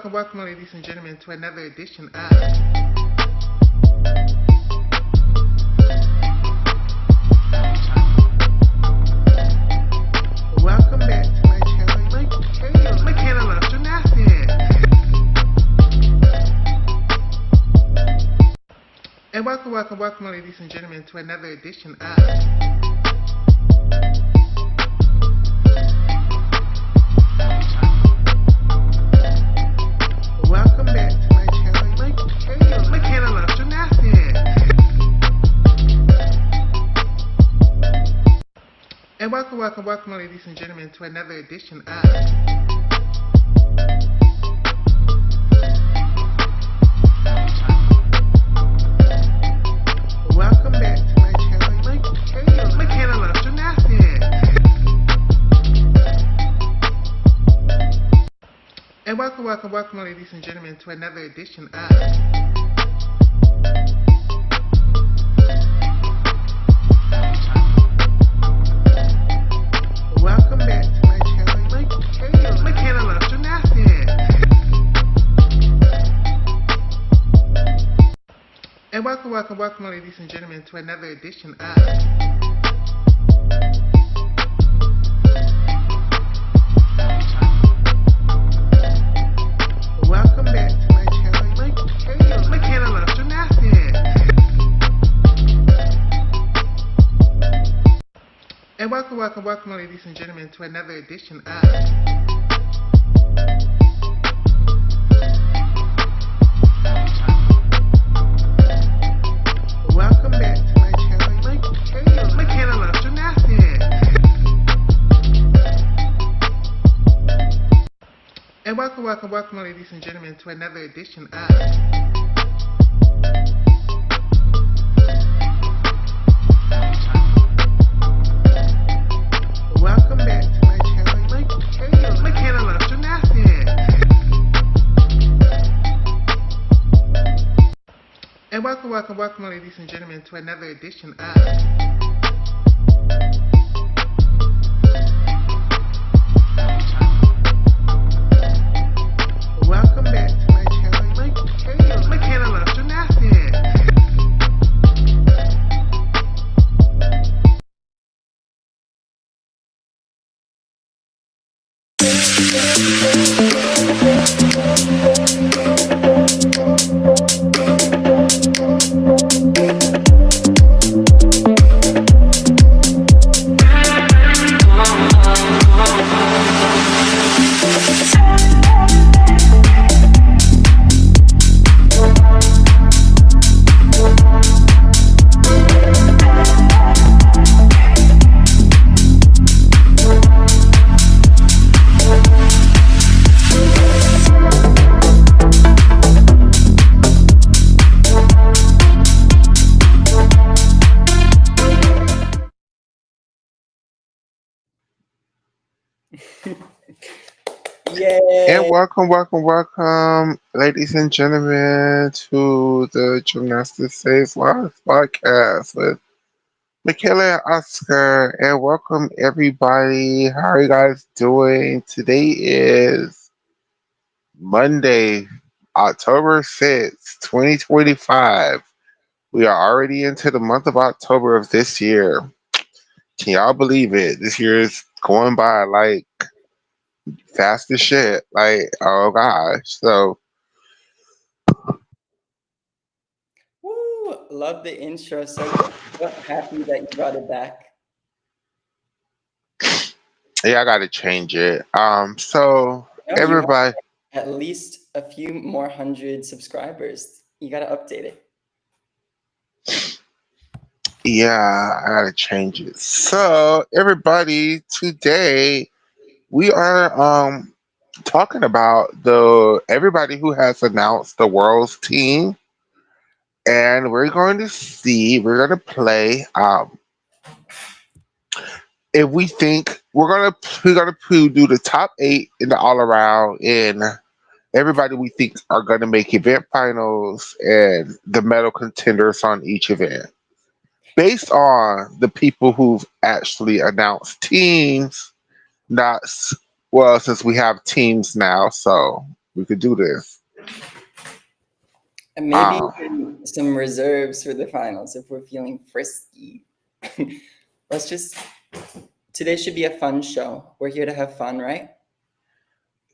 welcome, ladies and gentlemen, to another edition of. Welcome back to my channel, Michaela loves Gymnastics. And welcome, ladies and gentlemen, to another edition of. Welcome back to my channel, Michaela loves Gymnastics. And welcome, ladies and gentlemen, to another edition of. Welcome back to my channel, Michaela loves Gymnastics. And welcome, ladies and gentlemen, to another edition of. Welcome back to my channel, Michaela loves Gymnastics. And welcome, ladies and gentlemen, to another edition of. Welcome back to my channel, Michaela loves Gymnastics. And welcome, ladies and gentlemen, to another edition of. Welcome back to my channel, Michaela loves Gymnastics. And welcome, ladies and gentlemen, to another edition of. Welcome back to my channel, Michaela loves Gymnastics. And welcome, ladies and gentlemen, to another edition of. Welcome back to my channel, Michaela loves Gymnastics. And Yay! welcome, ladies and gentlemen, to the Gymnastics Saves Lives podcast with Michaela and Oscar. And welcome, everybody. How are you guys doing? Today is Monday, October 6th, 2025. We are already into the month of October of this year. Can y'all believe it? This year is going by like fast as shit. Like, oh gosh. So, Woo! Love the intro. So happy that you brought it back. yeah, I gotta change it. So No, you have everybody, at least a few more hundred subscribers. You gotta update it. yeah, I gotta change it. So everybody, today we are talking about the everybody who has announced the world's team, and we're gonna play if we think do the top 8 in the all around and everybody we think are gonna make event finals and the medal contenders on each event. Based on the people who've actually announced teams, not well, since we have teams now, so We could do this. And maybe Um, some reserves for the finals if we're feeling frisky. Let's just, today should be a fun show. We're here to have fun, right?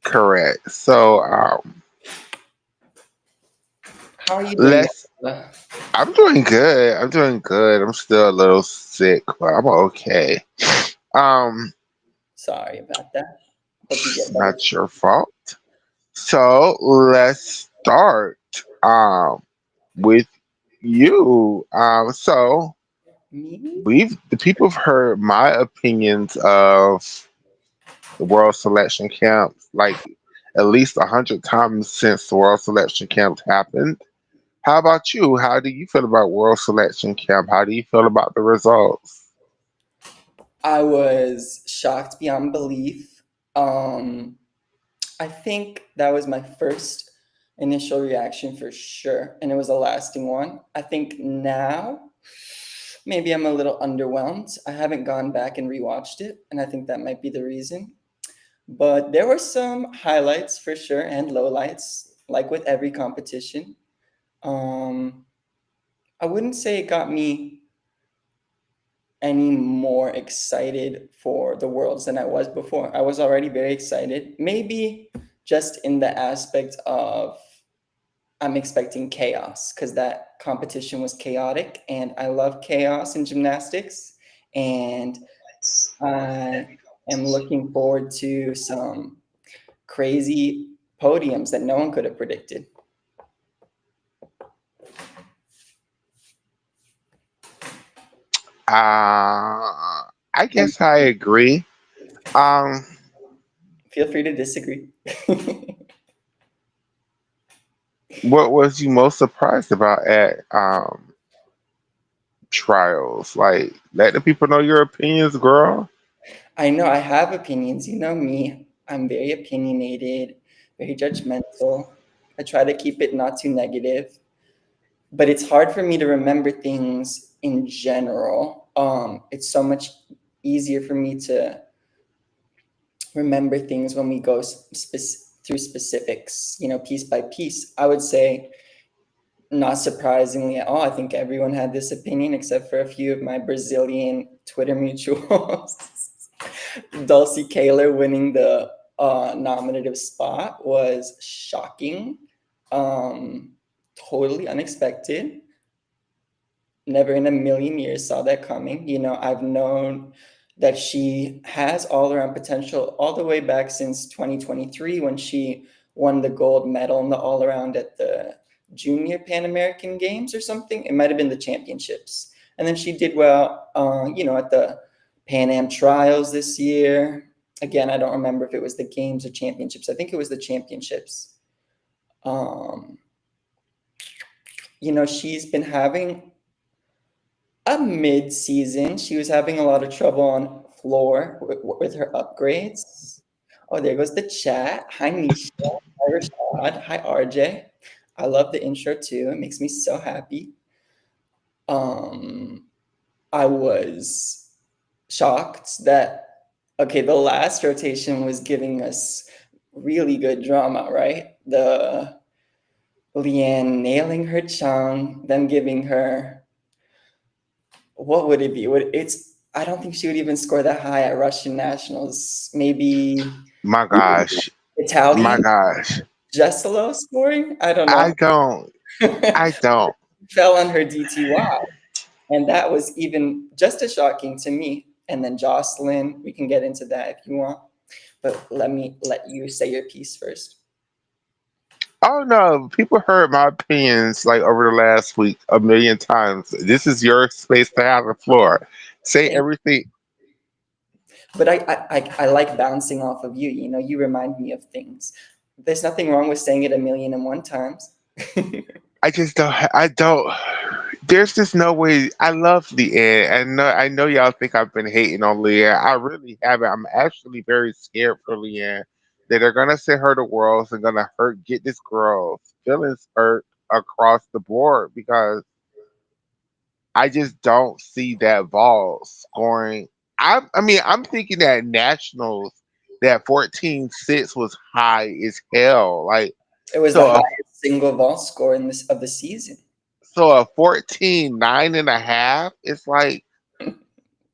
correct. So How are you doing? let's. Angela? I'm doing good. I'm doing good. I'm still a little sick, but I'm okay. Um, Sorry about that. Hope you it's get better. not your fault. So let's start with you. So Me? the people have heard my opinions of the world selection camps like at least 100 times since the world selection camp happened. How about you? How do you feel about world selection camp? How do you feel about the results? I was shocked beyond belief. Um, I think that was my first initial reaction for sure, and it was a lasting one. I think now maybe I'm a little underwhelmed. I haven't gone back and rewatched it, and I think that might be the reason. But there were some highlights for sure and lowlights, like with every competition. Um, I wouldn't say it got me any more excited for the worlds than I was before. I was already very excited. Maybe just in the aspect of I'm expecting chaos because that competition was chaotic and I love chaos in gymnastics. And I am looking forward to some crazy podiums that no one could have predicted. I And guess I agree. Um, feel free to disagree. what was you most surprised about at trials? Like, let the people know your opinions, girl. I know I have opinions. You know me. I'm very opinionated, very judgmental. I try to keep it not too negative, but it's hard for me to remember things in general. It's so much easier for me to remember things when we go through specifics, piece by piece. I would say, not surprisingly at all, I think everyone had this opinion except for a few of my Brazilian Twitter mutuals. Dulcie Kaler winning the nominative spot was shocking, um, totally unexpected. Never in a million years saw that coming. I've known that she has all around potential all the way back since 2023 when she won the gold medal in the all around at the Junior Pan American Games or something. It might have been the championships. And then she did well, at the Pan Am trials this year. Again, I don't remember if it was the games or championships. I think it was the championships. Um, she's been having a mid-season. She was having a lot of trouble on floor with her upgrades. Oh, there goes the chat. Hi, Nisha. Hi, Rashad. Hi, RJ. I love the intro too. It makes me so happy. Um, I was shocked that okay, the last rotation was giving us really good drama, right? The Leanne nailing her chung, them giving her what would it be? Would it's I don't think she would even score that high at Russian nationals. Maybe My even gosh, my Italian, gosh. just a low scoring. I don't I know. don't. I don't. Fell on her DTY, and that was even just as shocking to me. And then Jocelyn, we can get into that if you want, but let me let you say your piece first. Oh no, people heard my opinions like over the last week a million times. This is your space to have the floor. Say Thank everything. But I like bouncing off of you. You remind me of things. There's nothing wrong with saying it a million and one times. I just don't. I don't. There's just no way. I love Leanne. I know y'all think I've been hating on Leanne. I really haven't. I'm actually very scared for Leanne that they're gonna send her to Worlds and gonna get this girl's feelings hurt across the board because I just don't see that ball scoring. I mean, I'm thinking that nationals that 14-6 was high as hell. Like It was the so a highest single vault score in this of the season. so a 14.9 and a half. It's like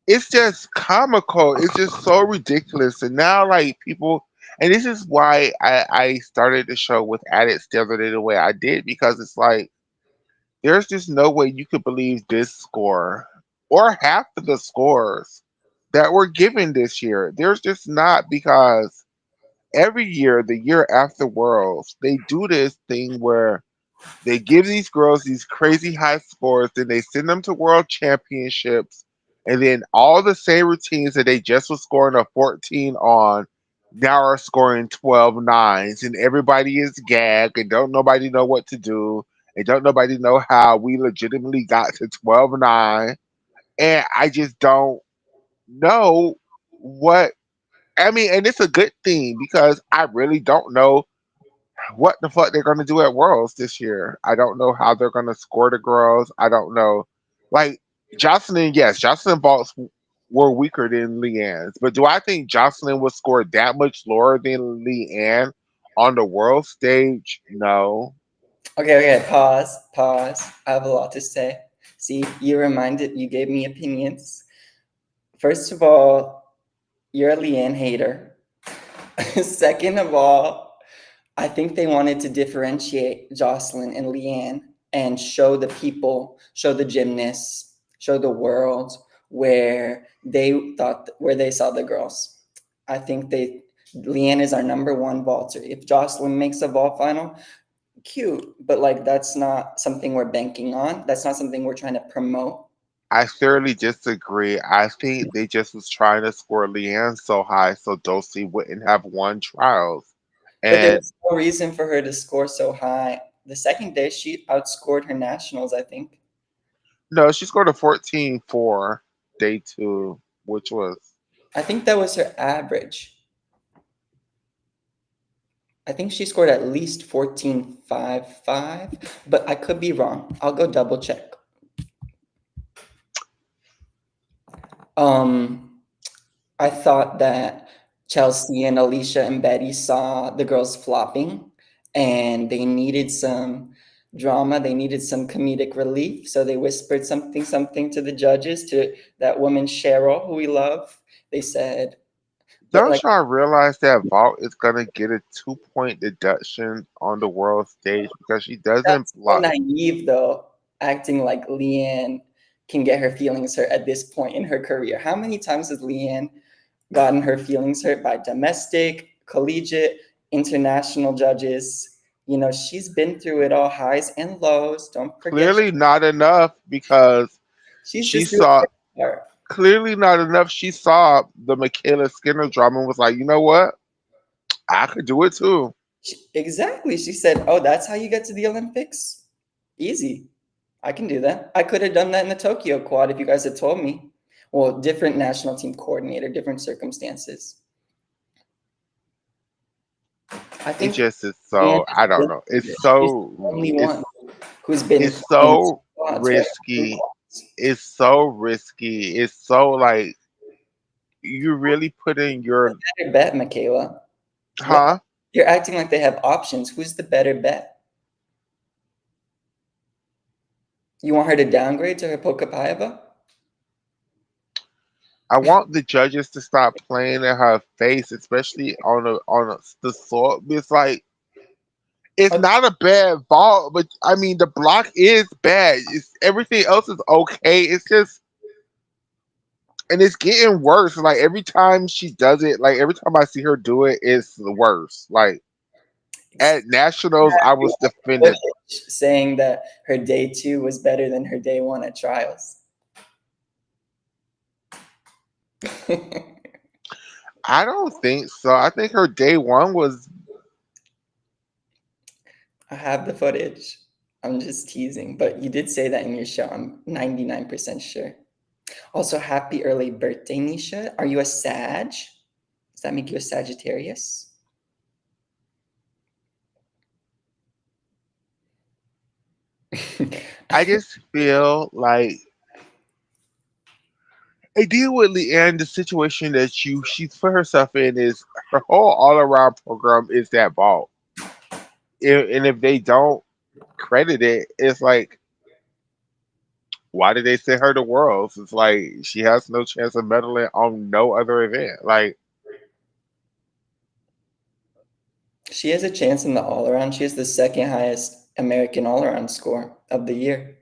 it's just comical. It's just so ridiculous. And now like people and this is why I started the show with addicts the other day the way I did because it's like there's just no way you could believe this score or half of the scores that were given this year. There's just not because every year, the year after Worlds, they do this thing where they give these girls these crazy high scores, then they send them to world championships, and then all the same routines that they just was scoring a 14 on now are scoring 12 nines, and everybody is gagged, and don't nobody know what to do, and don't nobody know how we legitimately got to 12-9, and I just don't know what. I mean, and it's a good thing because I really don't know what the fuck they're gonna do at Worlds this year. I don't know how they're gonna score the girls. I don't know. Like Jocelyn, yes, Jocelyn vaults were weaker than Leanne's, but do I think Jocelyn would score that much lower than Leanne on the world stage? No. Okay, okay, pause, pause. I have a lot to say. See, you gave me opinions. First of all, you're a Leanne hater. Second of all, I think they wanted to differentiate Jocelyn and Leanne and show the people, show the gymnasts, show the world where they saw the girls. I think Leanne is our number one vaulter. If Jocelyn makes a vault final, cute, but like that's not something we're banking on. That's not something we're trying to promote. I thoroughly disagree. I think they just was trying to score Leanne so high so Dulcie wouldn't have won trials. But there And was no reason for her to score so high. The second day, she outscored her nationals, I think. no, she scored a 14 for day two, which was I think that was her average. I think she scored at least 14.55, but I could be wrong. I'll go double check. Um, I thought that Chelsea and Alicia and Betty saw the girls flopping and they needed some drama. They needed some comedic relief. So they whispered something to the judges, to that woman Cheryl, who we love. They said, don't like, y'all realize that Vault is gonna get a 2 point deduction on the world stage because she doesn't that's so block? naive, though, acting like Leanne can get her feelings hurt at this point in her career. How many times has Leanne gotten her feelings hurt by domestic, collegiate, international judges? You know, she's been through it all, highs and lows. Don't forget, Clearly not enough because she's she just doing saw her part. clearly not enough. She saw the Michaela Skinner drama and was like, you know what? I could do it too. Exactly. She said, "Oh, that's how you get to the Olympics? Easy. I can do that. I could have done that in the Tokyo quad if you guys had told me." Well, different national team coordinator, different circumstances. I It think just is Leanne so has I don't been know. through this. She's the only one who's been It's in so quads, right? In risky. quads. It's so risky. It's so like you really put in your Better bet, Michaela. What? huh? You're acting like they have options. Who's the better bet? You want her to downgrade to Hippocapieva? I want the judges to stop playing in her face, especially the sort. It's like it's Okay, not a bad vault, but I mean the block is bad. It's everything else is okay. It's just and it's getting worse. Like every time she does it, like every time I see her do it, it's the worst. Like at nationals, I was defending. saying that her day two was better than her day one at trials. I don't think so. I think her day one was. I have the footage. I'm just teasing, but you did say that in your show. I'm 99% sure. Also, happy early birthday, Nisha. Are you a Sag? Does that make you a Sagittarius? I just feel like I deal with Leanne. The situation that she's put herself in is her whole all around program is that ball. And if they don't credit it, it's like, why did they send her to Worlds? It's like she has no chance of medaling on no other event. Like, She has a chance in the all around. She has the second highest American all around score of the year.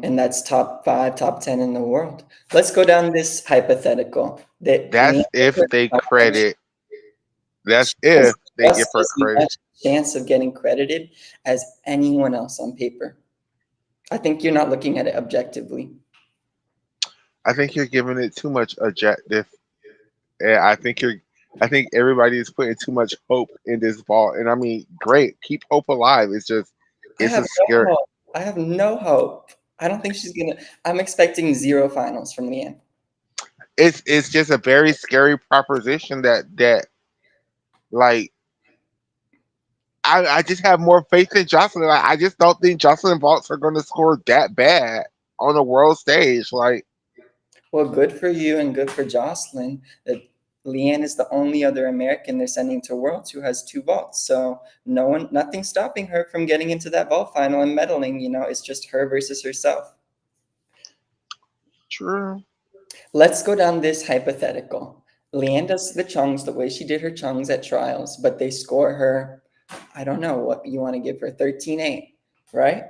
And that's top five, top 10 in the world. Let's go down this hypothetical that Leanne that's gets if her they challenge. credit. That's She has if they give just her as credit. much chance of getting credited as anyone else on paper. I think you're not looking at it objectively. I think you're giving it too much objective. And I think everybody is putting too much hope in this ball. And I mean, great, keep hope alive. It's just, I it's have a no scary. hope. I have no hope. I don't think she's gonna. I'm expecting zero finals from Leanne. It's just a very scary proposition that like I just have more faith in Jocelyn. Like, I just don't think Jocelyn Vaults are going to score that bad on the world stage. Like, Well, good for you and good for Jocelyn that Leanne is the only other American they're sending to Worlds who has two vaults. So no one, nothing's stopping her from getting into that vault final and medaling. You know, it's just her versus herself. true. Let's go down this hypothetical. Leanne does the chungs the way she did her chungs at trials, but they score her, I don't know what you want to give her, 13-8, right?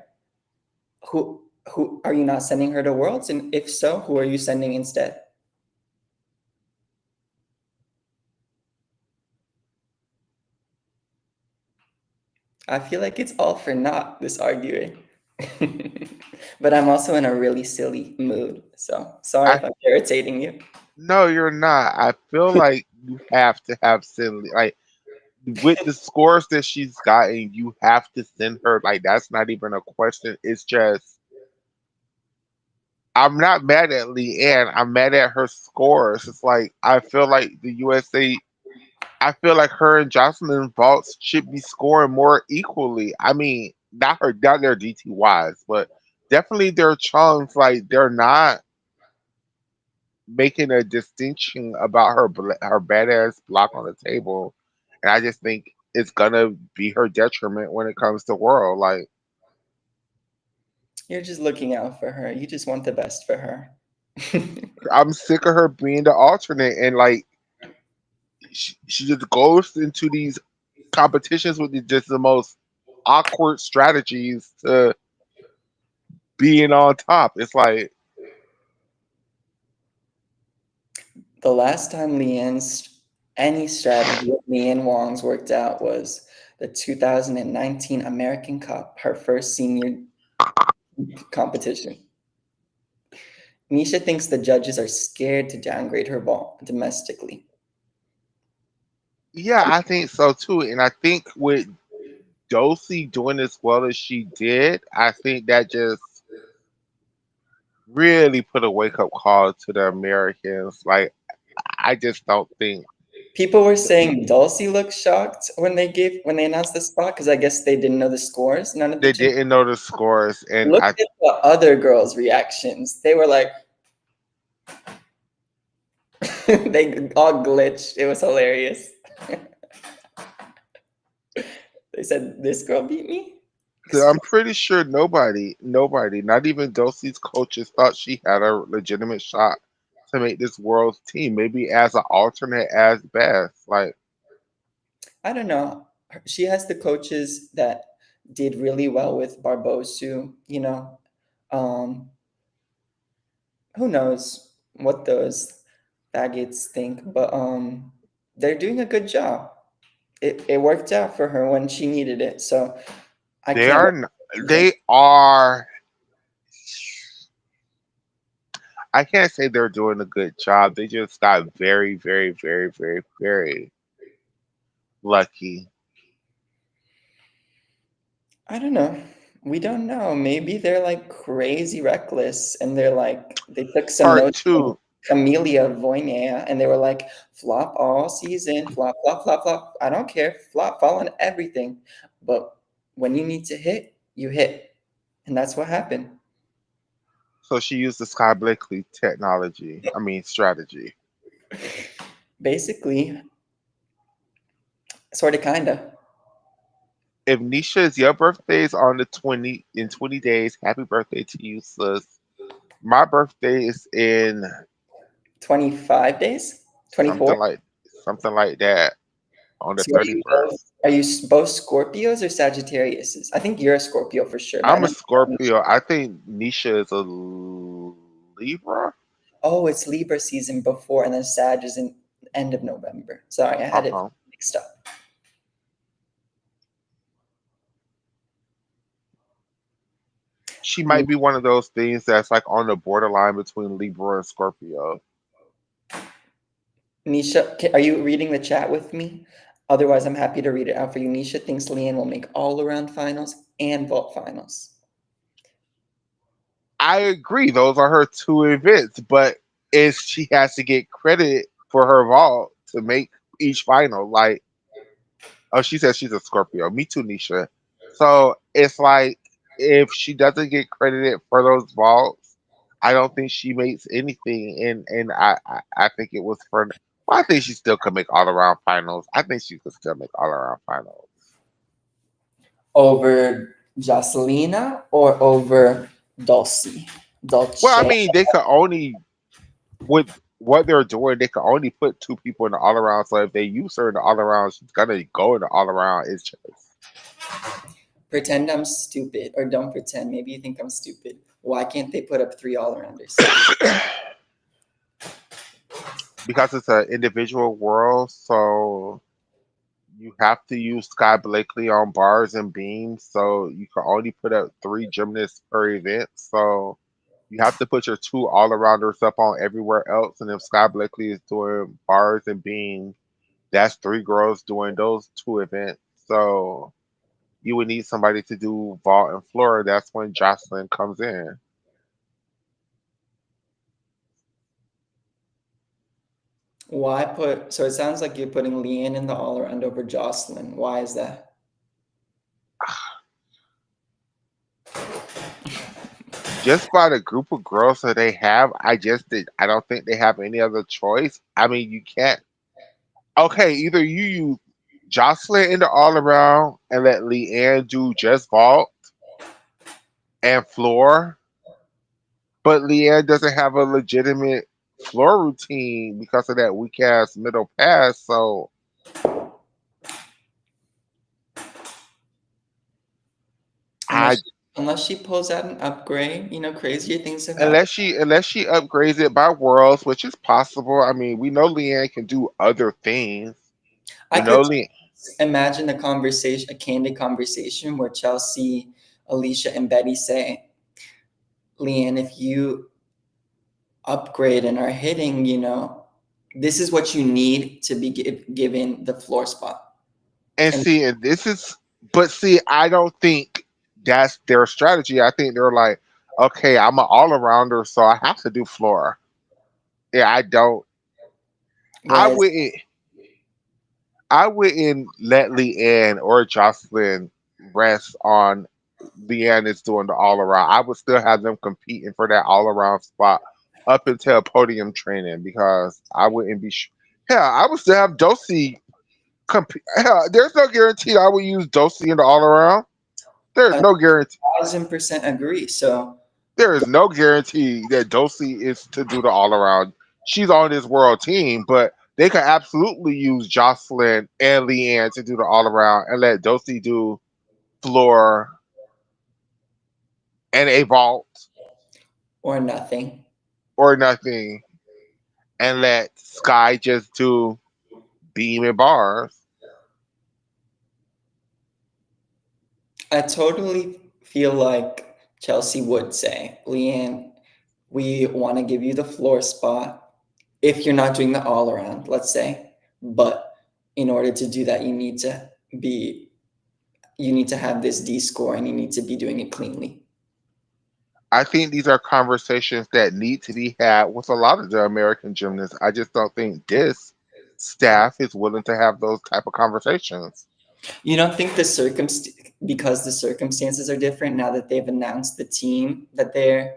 Who who are you not sending her to Worlds? And if so, who are you sending instead? I feel like it's all for naught, this arguing. But I'm also in a really silly mood. So sorry I if I'm irritating you. No, you're not. I feel like you have to have Cindy. Like with the scores that she's gotten, you have to send her. Like that's not even a question. It's just I'm not mad at Leanne. I'm mad at her scores. It's like I feel like the USA. I feel like her and Jocelyn Vaults should be scoring more equally. I mean, not their DTYs, but definitely their chunks. Like they're not making a distinction about her badass block on the table, and I just think it's gonna be her detriment when it comes to world. Like You're just looking out for her. You just want the best for her. I'm sick of her being the alternate, and like she just goes into these competitions with just the most awkward strategies to being on top. It's like The last time any strategy of Leanne Wong's worked out was the 2019 American Cup, her first senior competition. Nisha thinks the judges are scared to downgrade her ball domestically. yeah, I think so too, and I think with Dosey doing as well as she did, I think that just really put a wake up call to the Americans. Like, I just don't think People were saying Dulcie looked shocked when they announced the spot because I guess they didn't know the scores. None of the they gym. didn't know the scores, and Look at the other girls' reactions. They were like, they all glitched. It was hilarious. They said, "This girl beat me." I'm pretty sure nobody, not even Dosey's coaches, thought she had a legitimate shot to make this world's team. Maybe as an alternate, as best. Like, I don't know. She has the coaches that did really well with Barbosu. You know, um, who knows what those faggots think, but they're doing a good job. It worked out for her when she needed it. So I they can't are, wait n- for the season. they are. I can't say they're doing a good job. They just got very, very, very, very, very lucky. I don't know. We don't know. Maybe they're like crazy reckless and they're like they took some Part notes from two, Camelia Voynia and they were like flop all season, flop, flop, flop, flop. I don't care. Flop, fall on everything. But when you need to hit, you hit. And that's what happened. So she used the Sky Blakely technology. I mean strategy. Basically, sort of, kind of. If Nisha, your birthday is on the 20 days, happy birthday to you, sis. My birthday is in 25 days? 24? something like something like that on the So are you both 31st. both Scorpios or Sagittariuses? I think you're a Scorpio for sure, but I I'm a don't. Scorpio. I think Nisha is a Libra. Oh, it's Libra season before, and then Sag is in end of November. Sorry, I had it Okay. mixed up. She Mm, might be one of those things that's like on the borderline between Libra and Scorpio. Nisha, are you reading the chat with me? Otherwise, I'm happy to read it out for you. Nisha thinks Leanne will make all around finals and vault finals. I agree, those are her two events, but is she has to get credit for her vault to make each final. Like, oh, she says she's a Scorpio. Me too, Nisha. So it's like if she doesn't get credited for those vaults, I don't think she makes anything. And I think it was for. Well, I think she still could make all around finals. I think she could still make all around finals. Over Jocelina or over Dulce? Well, I Dolce. mean, they could only with what they're doing, they can only put two people in the all around. So if they use her in the all around, she's gonna go in the all around. It's just Pretend I'm stupid, or don't pretend. Maybe you think I'm stupid. Why can't they put up three all arounders? because it's an individual world. So you have to use Sky Blakely on bars and beams. So you can only put up three gymnasts per event. So you have to put your two all arounders up on everywhere else. And if Sky Blakely is doing bars and beams, that's three girls doing those two events. So you would need somebody to do vault and floor. That's when Jocelyn comes in. Why put? So it sounds like you're putting Leanne in the all around over Jocelyn. Why is that? Just by the group of girls that they have, I don't think they have any other choice. I mean, you can't. Okay, either you use Jocelyn in the all around and let Leanne do just vault and floor, but Leanne doesn't have a legitimate floor routine because of that weak ass middle pass. So Unless I unless she pulls out an upgrade, crazier things have happened. unless she upgrades it by worlds, which is possible. I mean, we know Leanne can do other things. I We could know Leanne. imagine a conversation, a candid conversation where Chelsea, Alicia, and Betty say, "Leanne, if you upgrade and are hitting, this is what you need to be given the floor spot." And And see, and this is, but see, I don't think that's their strategy. I think they're like, okay, I'm an all arounder, so I have to do floor. Yeah, I don't. I why is wouldn't. I wouldn't let Leanne or Jocelyn rest on Leanne is doing the all around. I would still have them competing for that all around spot up until podium training because I wouldn't be. Hell, I would still have Dosey. Hell, there's no guarantee I would use Dosey in the all around. There's a no guarantee. 1000% agree? So There is no guarantee that Dosey is to do the all around. She's on this world team, but they could absolutely use Jocelyn and Leanne to do the all around and let Dosey do floor and a vault or nothing. or nothing and let Sky just do beam and bars. I totally feel like Chelsea would say, "Leanne, we want to give you the floor spot if you're not doing the all around, let's say. But in order to do that, be you need to have this D score and you need to be doing it cleanly." I think these are conversations that need to be had with a lot of the American gymnasts. I just don't think this staff is willing to have those type of conversations. You don't think because the circumstances are different now that they've announced the team that they're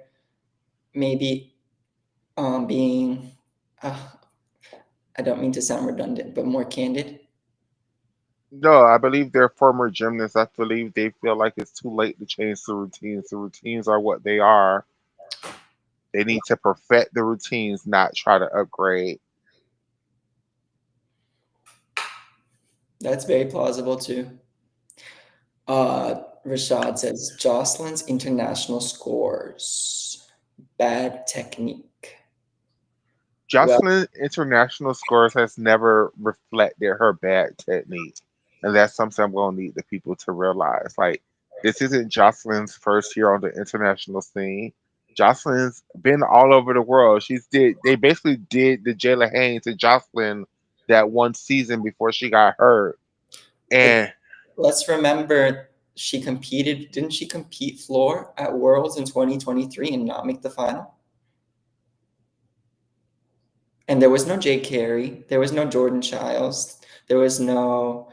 maybe being, uh, I don't mean to sound redundant, but more candid. No, I believe they're former gymnasts. I believe they feel like it's too late to change the routines. The routines are what they are. They need to perfect the routines, not try to upgrade. That's very plausible too. Rashad says Jocelyn's international scores, bad technique. Well, Jocelyn international scores has never reflected her bad technique. And that's something I'm gonna need the people to realize. Like this isn't Jocelyn's first year on the international scene. Jocelyn's been all over the world. They basically did the Jayla Haynes to Jocelyn that one season before she got hurt. but And let's remember she competed. Didn't she compete floor at Worlds in 2023 and not make the final? And there was no Jay Carey, there was no Jordan Childs, there was no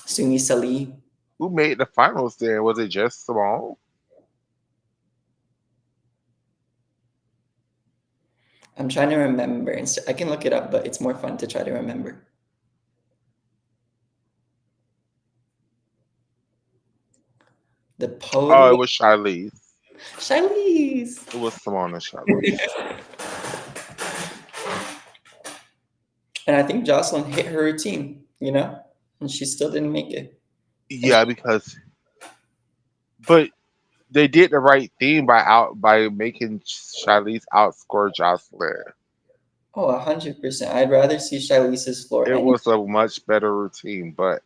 Sumi Salih. who made the finals then? Was it just Simone? I'm trying to remember. I can look it up, but it's more fun to try to remember. The Oh, it podium. was Charlize. Charlize. It was Simone and Charlize. And I think Jocelyn hit her routine, and she still didn't make it. And Yeah, because but they did the right thing by making Charlize outscore Jocelyn. oh, 100%. I'd rather see Charlize's floor It any. was a much better routine, but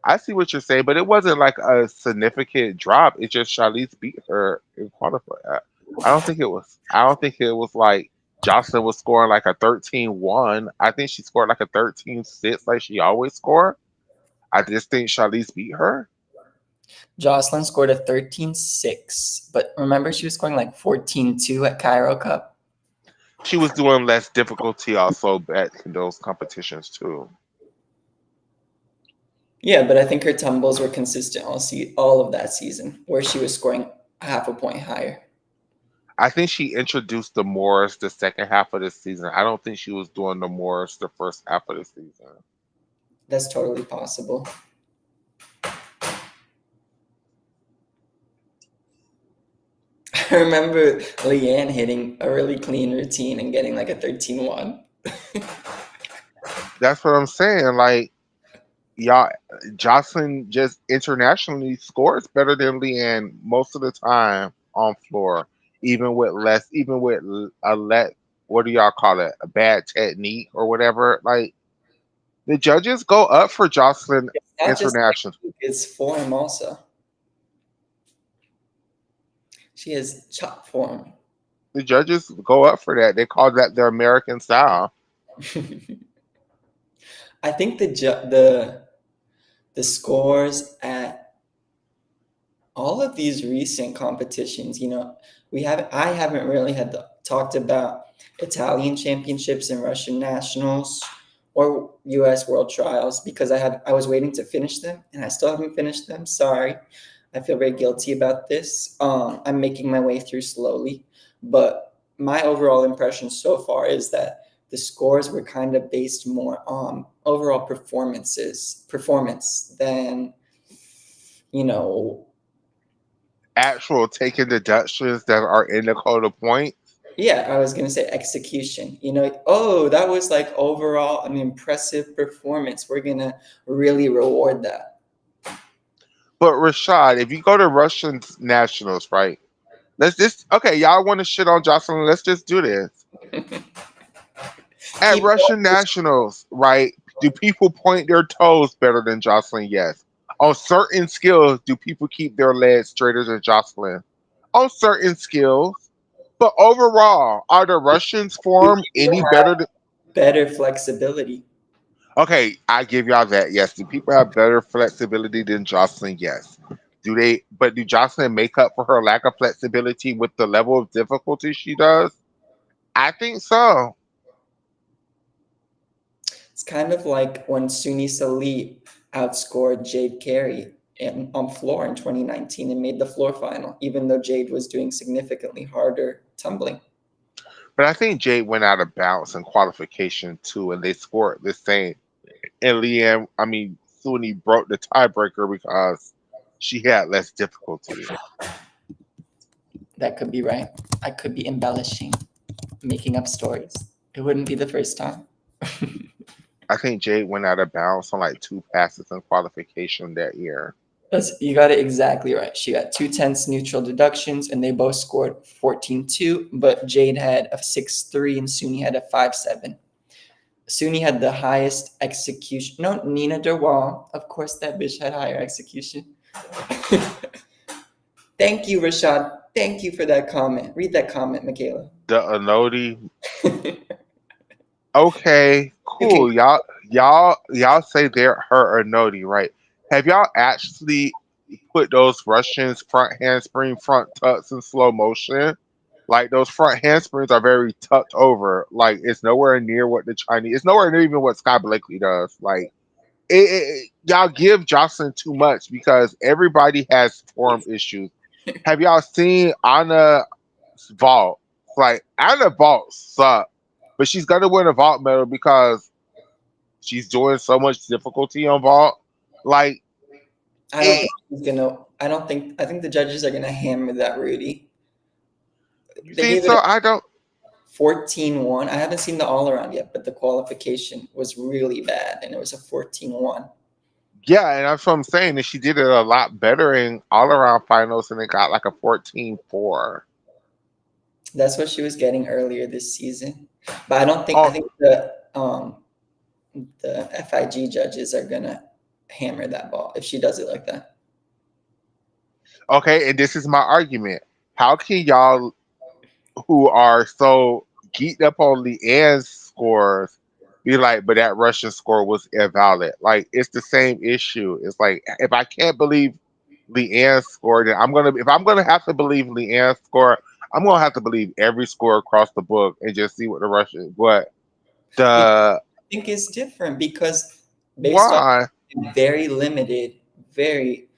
I see what you're saying. But it wasn't like a significant drop. It's just Charlize beat her in qualifier. I don't think it was. I don't think it was like Jocelyn was scoring like a 13-1. I think she scored like a 13-6, like she always scored. I just think Charlize beat her. Jocelyn scored a 13-6, but remember she was scoring like 14-2 at Cairo Cup? She was doing less difficulty also back in those competitions too. Yeah, but I think her tumbles were consistent all of that season, where she was scoring half a point higher. I think she introduced the Morris the second half of the season. I don't think she was doing the Morris the first half of the season. That's totally possible. I remember Leanne hitting a really clean routine and getting like a 13-1. That's what I'm saying. Like y'all, Jocelyn just internationally scores better than Leanne most of the time on floor, even with a let. What do y'all call it? A bad technique or whatever. Like the judges go up for Jocelyn It's not just international. technique, it's form also. She has chop form. The judges go up for that. They call that the American style. I think the scores at all of these recent competitions, I haven't really talked about Italian championships and Russian nationals or US world trials because I was waiting to finish them and I still haven't finished them. Sorry. I feel very guilty about this. I'm making my way through slowly, but my overall impression so far is that the scores were kind of based more on overall performance than, you know, Actual taking deductions that are in the code of point. yeah, I was gonna say execution. Oh, that was like overall an impressive performance. We're gonna really reward that. But Rashad, if you go to Russian nationals, right? Let's just okay, y'all want to shit on Jocelyn, let's just do this. At Keep Russian nationals, right? Do people point their toes better than Jocelyn? Yes. On certain skills, do people keep their legs straighter than Jocelyn? On certain skills. But overall, are the Russians do form people any have better than better flexibility? okay, I give y'all that. Yes. Do people have better flexibility than Jocelyn? Yes. Do Jocelyn make up for her lack of flexibility with the level of difficulty she does? I think so. It's kind of like when Suni Salih outscored Jade Carey. on floor in 2019 and made the floor final, even though Jade was doing significantly harder tumbling. But I think Jade went out of bounds in qualification too, and they scored the same. And Suni broke the tiebreaker because she had less difficulty. That could be right. I could be embellishing, making up stories. It wouldn't be the first time. I think Jade went out of bounds on like two passes in qualification that year. You got it exactly right. She got 2/10 neutral deductions, and they both scored 14-2, but Jade had a 6-3 and Suni had a 5-7. Suni had the highest execution. No, Nina Derwall. Of course, that bitch had higher execution. Thank you, Rashad. Thank you for that comment. Read that comment, Michaela. The Anodi. Okay, You can. cool. Y'all say they're her Anodi, right? Have y'all actually put those Russians front handspring front tucks in slow motion? Like those front handsprings are very tucked over. Like it's nowhere near what the Chinese. It's nowhere near even what Sky Blakely does. Like y'all give Jocelyn too much because everybody has form issues. Have y'all seen Anna's vault? Like Anna vault sucks, but she's gonna win a vault medal because she's doing so much difficulty on vault. Like I don't it, think he's gonna. I don't think. I think the judges are gonna hammer that Rudy. you They think gave it so? a I don't. 14-1. I haven't seen the all around yet, but the qualification was really bad, and it was a 14-1. Yeah, and that's what I'm saying. That she did it a lot better in all around finals, and it got like a 14-4. That's what she was getting earlier this season. But I don't think. I Oh, think the FIG judges are gonna hammer that ball if she does it like that. okay, and this is my argument. How can y'all who are so geeked up on Leanne's scores be like, but that Russian score was invalid? Like, it's the same issue. It's like, if I can't believe Leanne's score, then if I'm gonna have to believe Leanne's score, I'm gonna have to believe every score across the book and just see what the Russian, what Which the, I think is different because based on why? very limited, very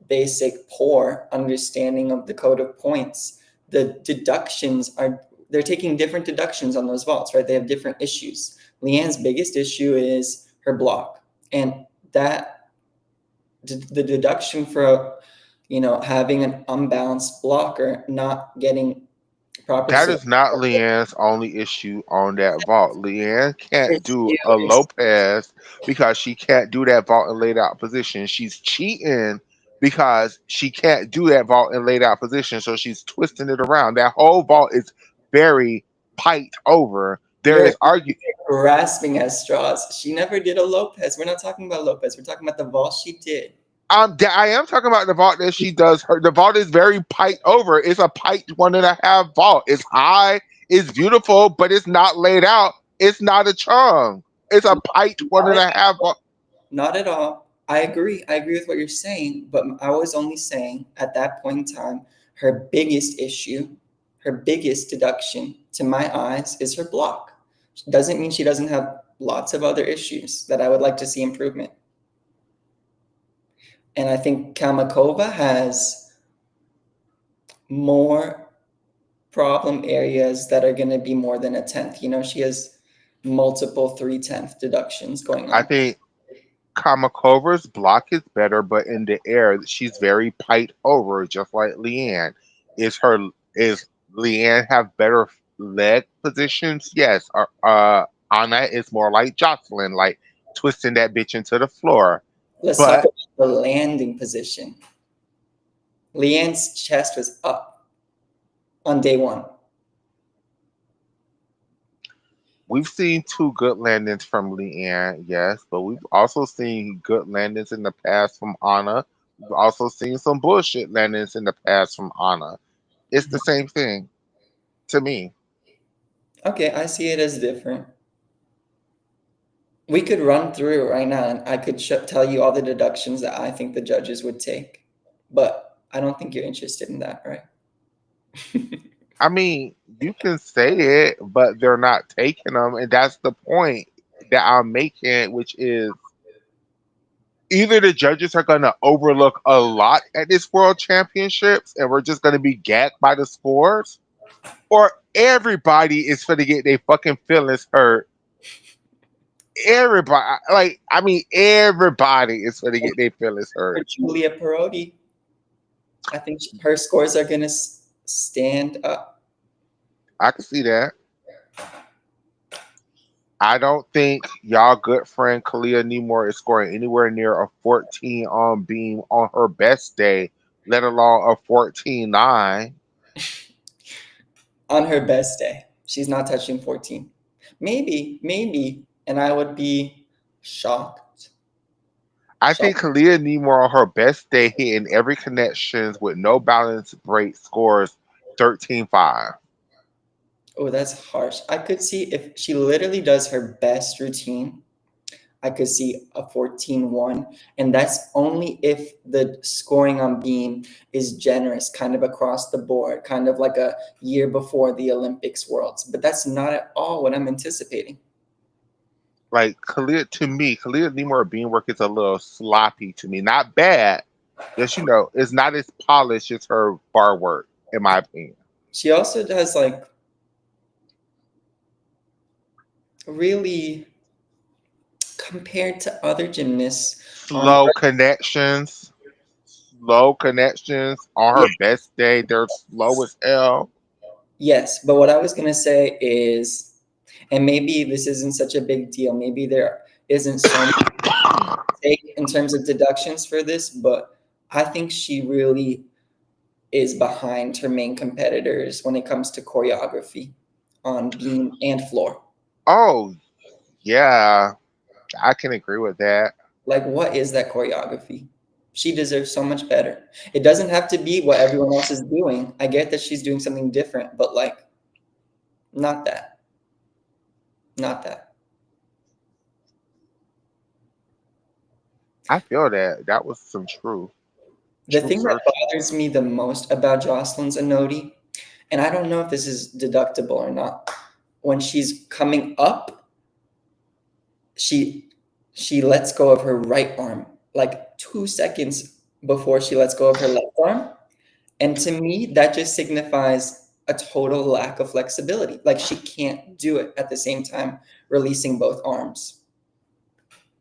basic, poor understanding of the code of points, the deductions are they're taking different deductions on those vaults, right? They have different issues. Leanne's biggest issue is her block, and that the deduction for having an unbalanced blocker, not getting proper That support. is not Leanne's only issue on that vault. Leanne can't It's do you. a It's Lopez because she can't do that vault in laid out position. She's cheating because she can't do that vault in laid out position. So she's twisting it around. That whole vault is very piked over. There you're is argue. grasping at straws. She never did a Lopez. We're not talking about Lopez. We're talking about the vault she did. I am talking about the vault that she does. The vault is very piked over. It's a piked 1.5 vault. It's high. It's beautiful, but it's not laid out. It's not a chung. It's a piked one Not and at, a half vault. not at all. I agree. I agree with what you're saying, but I was only saying at that point in time, her biggest issue, her biggest deduction to my eyes is her block. Doesn't mean she doesn't have lots of other issues that I would like to see improvement. And I think Kamakova has more problem areas that are going to be more than a tenth. She has multiple 3/10 deductions going I on. think Kamakova's block is better, but in the air, she's very piked over, just like Leanne. Is Leanne have better leg positions? Yes. Anna is more like Jocelyn, like twisting that bitch into the floor. Let's talk But about the landing position. Leanne's chest was up on day one. we've seen two good landings from Leanne, yes, but we've also seen good landings in the past from Anna. We've also seen some bullshit landings in the past from Anna. It's the same thing to me. Okay, I see it as different. We could run through it right now, and I could tell you all the deductions that I think the judges would take. But I don't think you're interested in that, right? I mean, you can say it, but they're not taking them, and that's the point that I'm making, which is Either the judges are going to overlook a lot at this world championships and we're just going to be gagged by the scores, or everybody is going to get their fucking feelings hurt. Everybody, like, I mean, everybody is going to get their feelings For hurt. Julia Perotti, I think her scores are going to stand up. I can see that. I don't think y'all good friend Kalia Nemore is scoring anywhere near a 14 on beam on her best day, let alone a 14.9. On her best day, she's not touching 14. Maybe, and I would be shocked. I think Shocked. Kalia Nemore on her best day hitting every connections with no balance break scores 13.5. Oh, that's harsh. I could see if she literally does her best routine, I could see a 14-1. And that's only if the scoring on beam is generous, kind of across the board, kind of like a year before the Olympics Worlds. But that's not at all what I'm anticipating. Like Kalia, to me, Kalia Nemore beam work is a little sloppy to me. Not bad, just it's not as polished as her bar work, in my opinion. She also does like really, compared to other gymnasts on Slow connections, slow connections on yeah, her best day. They're slow as hell. yes, but what I was gonna say is, and maybe this isn't such a big deal, maybe there isn't so much take in terms of deductions for this, but I think she really is behind her main competitors when it comes to choreography on beam and floor. Oh yeah, I can agree with that. Like, what is that choreography? She deserves so much better. It doesn't have to be what everyone else is doing. I get that she's doing something different, but like, not that. Not that. I feel that that was some The true thing that search. bothers me the most about Jocelyn's Anodi, and I don't know if this is deductible or not, when she's coming up, she she lets go of her right arm like 2 seconds before she lets go of her left arm. And to me, that just signifies a total lack of flexibility. Like she can't do it at the same time, releasing both arms.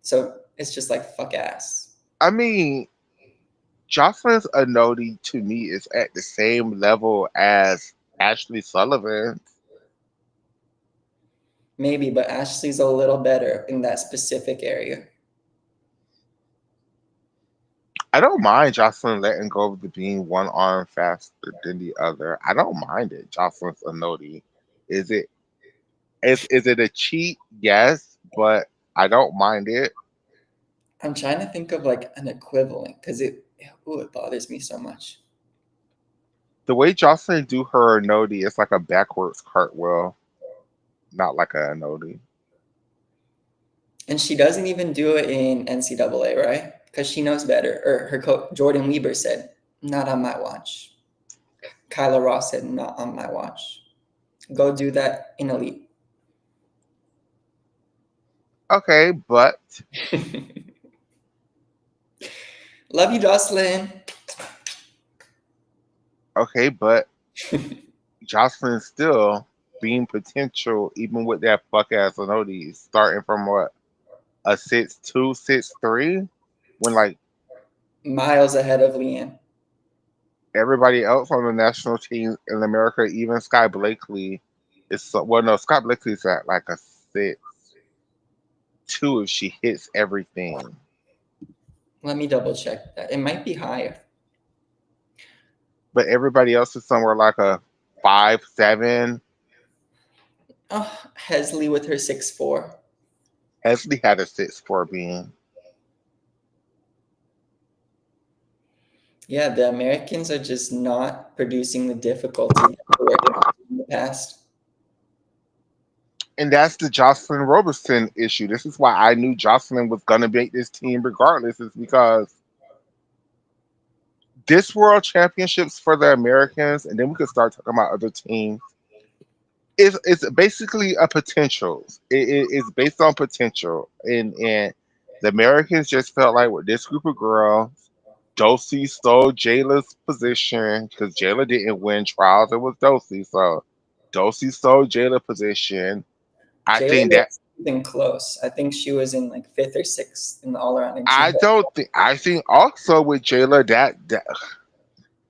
So it's just like fuck ass. I mean, Jocelyn's Anodi to me is at the same level as Ashley Sullivan. Maybe, but Ashley's a little better in that specific area. I don't mind Jocelyn letting go of the being one arm faster than the other. I don't mind it. Jocelyn's Anodi. Is it is it a cheat? Yes, but I don't mind it. I'm trying to think of like an equivalent because it bothers me so much. The way Jocelyn do her Anodi is like a backwards cartwheel, not like a Anodi. And she doesn't even do it in NCAA, right? Because she knows better. Or her coach Jordan Weber said, "Not on my watch." Kyla Ross said, "Not on my watch." Go do that in elite. Okay, but Love you, Jocelyn. okay, but Jocelyn still being potential even with that fuck ass Anodi starting from what, a 6'2", 6'3", when like Miles ahead of Leanne. everybody else on the national team in America, even Sky Blakely, is well, no, Sky Blakely's at like a 6'2" if she hits everything. Let me double check that. It might be higher. But everybody else is somewhere like a 5'7". Oh, Hesley with her 6'4". Hesley had a 6'4" being. Yeah, the Americans are just not producing the difficulty that they were able to in the past. And that's the Jocelyn Robertson issue. This is why I knew Jocelyn was going to make this team regardless, is because this world championships for the Americans, and then we could start talking about other teams. It's basically a potential. It's based on potential, and The Americans just felt like with this group of girls, Dulcie stole Jayla's position because Jayla didn't win trials. It was Dulcie, so Dulcie stole Jayla's position. I Jayla think that wasn't even close. I think she was in like fifth or sixth in the all around, and she I hit. don't think I think also with Jayla that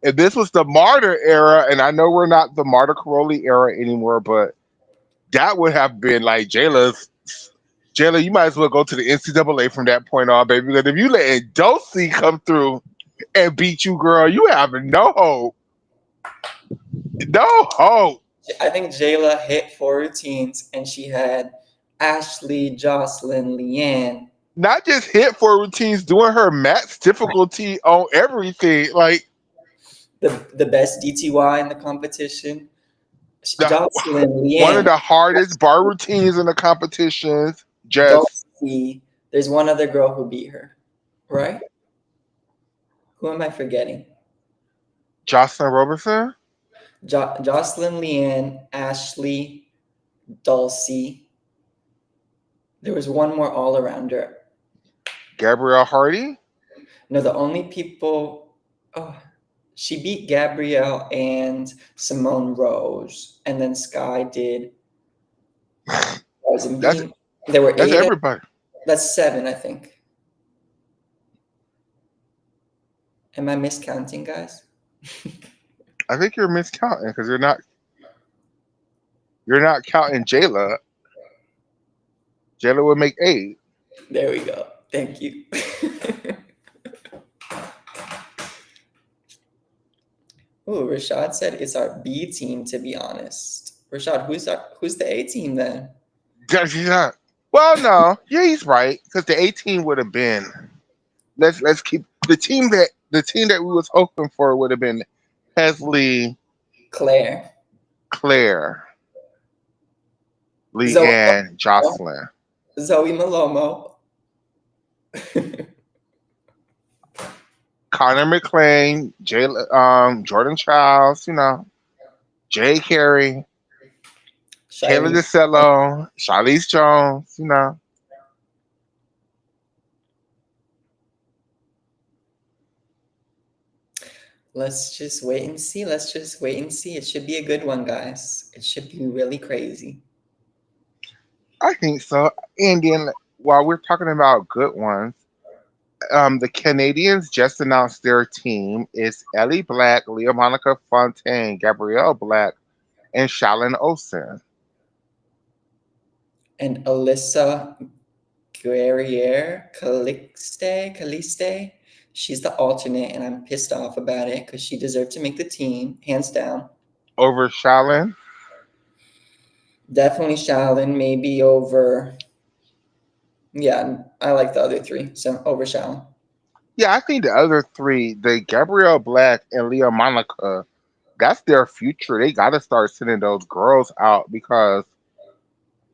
if this was the martyr era, and I know we're not the martyr Caroli era anymore, but that would have been like Jayla, you might as well go to the NCAA from that point on, baby. Because if you let Dulcie come through and beat you, girl, you have no hope. No hope. I think Jayla hit four routines, and she had Ashley, Jocelyn, Leanne, Not just hit for routines, doing her max difficulty on everything. Like the best DTY in the competition. the Jocelyn, one of Leanne, the hardest bar routines in the competitions. Just Dulcie. There's one other girl who beat her, right? Who am I forgetting? Jocelyn Robertson, Jocelyn, Leanne, Ashley, Dulcie. There was one more all arounder. Gabrielle Hardy. No, the only people. Oh, she beat Gabrielle and Simone Rose, and then Sky did wasn't That's beating. There were that's eight. everybody. That's seven, I think. Am I miscounting, guys? I think you're miscounting because you're not counting Jayla. Jayla would make 8. There we go. Thank you. Ooh, Rashad said it's our B team. To be honest, Rashad, who's the A team then? Yeah. Well, no, yeah, he's right because the 18 would have been. Let's keep the team that we was hoping for would have been Hesley, Claire, Claire, Zoe, Leanne, Jocelyn, Zoe Malomo. Connor McClain, Jordan Childs, Jay Carey, Kayla Shireen. DeCello, Charlize Jones. Let's just wait and see. Let's just wait and see. It should be a good one, guys. It should be really crazy. I think so. And then while we're talking about good ones, the Canadians just announced their team. It's Ellie Black, Leah Monica Fontaine, Gabrielle Black, and Shalyn Olsen. And Alyssa Guerriere Caliste. She's the alternate, and I'm pissed off about it because she deserved to make the team, hands down. Over Shalyn. Definitely Shallon, maybe over. Yeah, I like the other three, so over Shallon. Yeah, I think the other three, the Gabrielle Black and Leah Monica, that's their future. They got to start sending those girls out because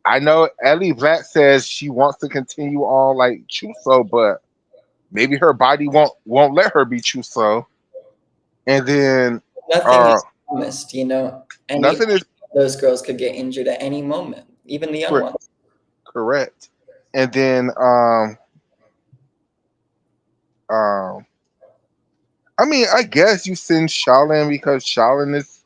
I know Ellie Black says she wants to continue on like Chuso, but maybe her body won't let her be Chuso. And then Nothing uh is promised, Any nothing is those girls could get injured at any moment, even the young cor- ones. correct. And then um I mean I guess you send Shaolin because Shaolin is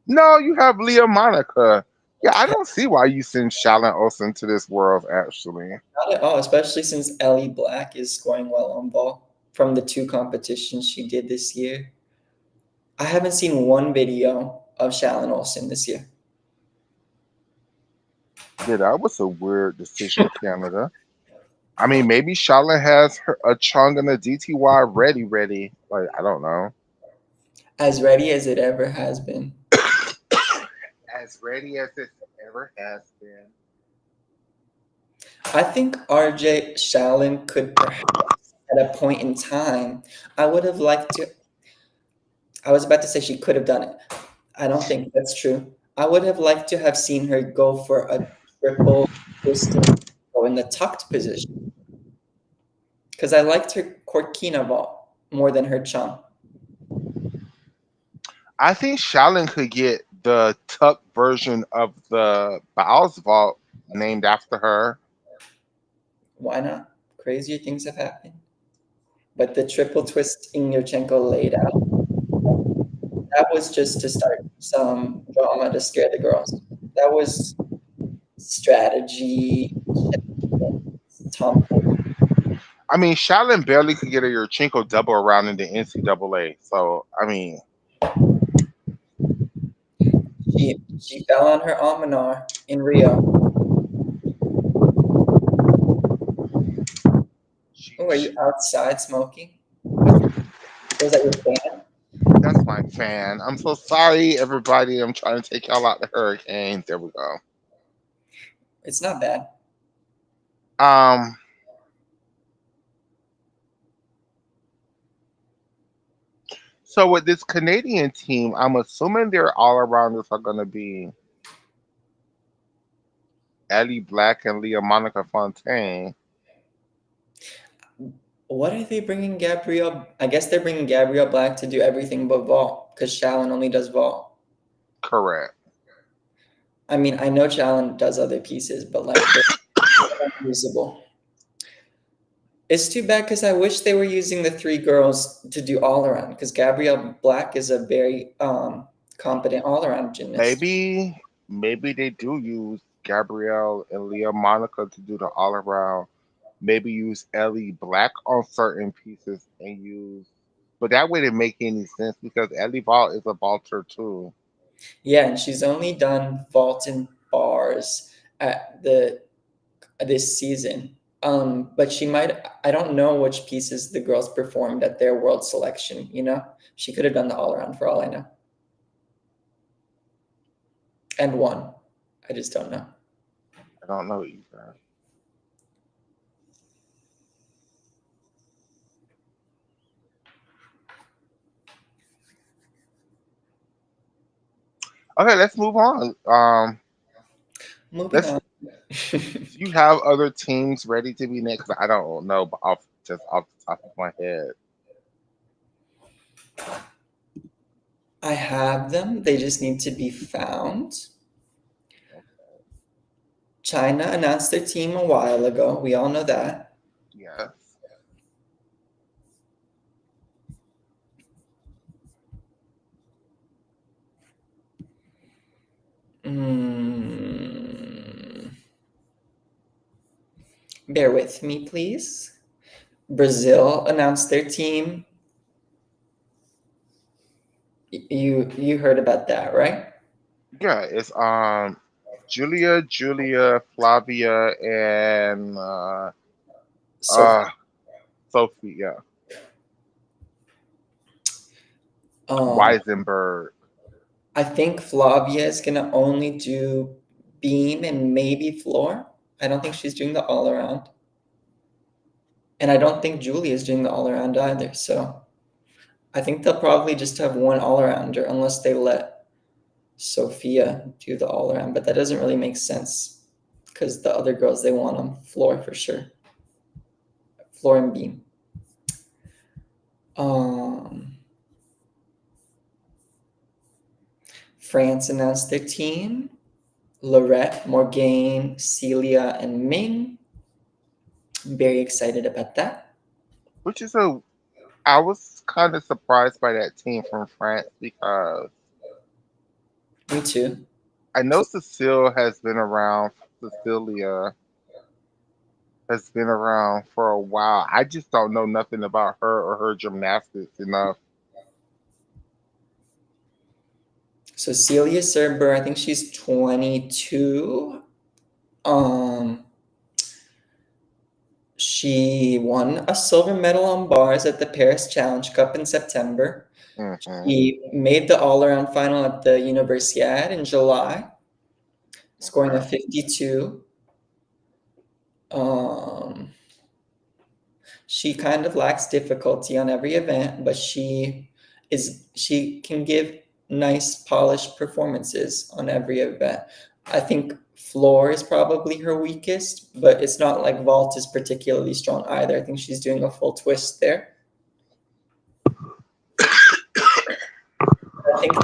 no, you have Leah Monica. Yeah, I don't see why you send Shaolin Olsen to this world actually. Not at all, especially since Ellie Black is scoring well on ball from the two competitions she did this year. I haven't seen one video of Shallon Olsen this year. Yeah, that was a weird decision, Canada. I mean, maybe Shaolin has a chung and a DTY ready. Like, I don't know. As ready as it ever has been. As ready as it ever has been. I think RJ Shallon could perhaps, at a point in time, I would have liked to. I was about to say she could have done it. I don't think that's true. I would have liked to have seen her go for a triple twisting or in the tucked position because I liked her Corkina vault more than her Chum. I think Shaolin could get the tuck version of the Bowles vault named after her. Why not? crazier things have happened. But the triple twist Inyochenko laid out, that was just to start some drama to scare the girls. That was strategy, tomfoolery. I mean, Shaolin barely could get a Yurchenko double around in the NCAA. So, I mean, She fell on her almanar in Rio. Oh, are you sheesh. outside smoking? What's was that your fan? That's my fan. I'm so sorry, everybody. I'm trying to take y'all out the hurricane. There we go. It's not bad. Um, so with this Canadian team, I'm assuming their all arounders are gonna be Ellie Black and Leah Monica Fontaine. What are they bringing Gabrielle? I guess they're bringing Gabrielle Black to do everything but vault because Shallon only does vault. Correct. I mean, I know Shallon does other pieces, but like they're unusable. It's too bad because I wish they were using the three girls to do all around because Gabrielle Black is a very competent all around gymnast. Maybe they do use Gabrielle and Leah Monica to do the all around. Maybe use Ellie Black on certain pieces and use, but that wouldn't make any sense because Ellie Ball is a vaulter too. Yeah, and she's only done vault and bars at the this season. But she might. I don't know which pieces the girls performed at their world selection. You know, she could have done the all around for all I know, and won. I just don't know. I don't know either. Okay, let's move on. Moving Let's. on. Do you have other teams ready to be next? I don't know, but off the top of my head. I have them. They just need to be found. China announced their team a while ago. We all know that. Yes. Mm, bear with me, please. Brazil announced their team. You heard about that, right? Yeah, it's Julia, Flavia, and So uh Sophie, yeah. um, Weisenberg. I think Flavia is gonna only do beam and maybe floor. I don't think she's doing the all around, and I don't think Julie is doing the all around either. So I think they'll probably just have one all arounder unless they let Sophia do the all around. But that doesn't really make sense because the other girls they want them floor for sure, floor and beam. Um, France announced their team. Lorette, Morgane, Celia, and Ming. I'm very excited about that. Which is a I was kind of surprised by that team from France because Me too. I know Cecile has been around. Cecilia has been around for a while. I just don't know nothing about her or her gymnastics enough. So Celia Serber, I think she's 22. Um, she won a silver medal on bars at the Paris Challenge Cup in September. Hmm. She made the all-around final at the Universiade in July, scoring a Okay. 52. Um, she kind of lacks difficulty on every event, but she can give nice polished performances on every event. I think floor is probably her weakest, but it's not like vault is particularly strong either. I think she's doing a full twist there. I think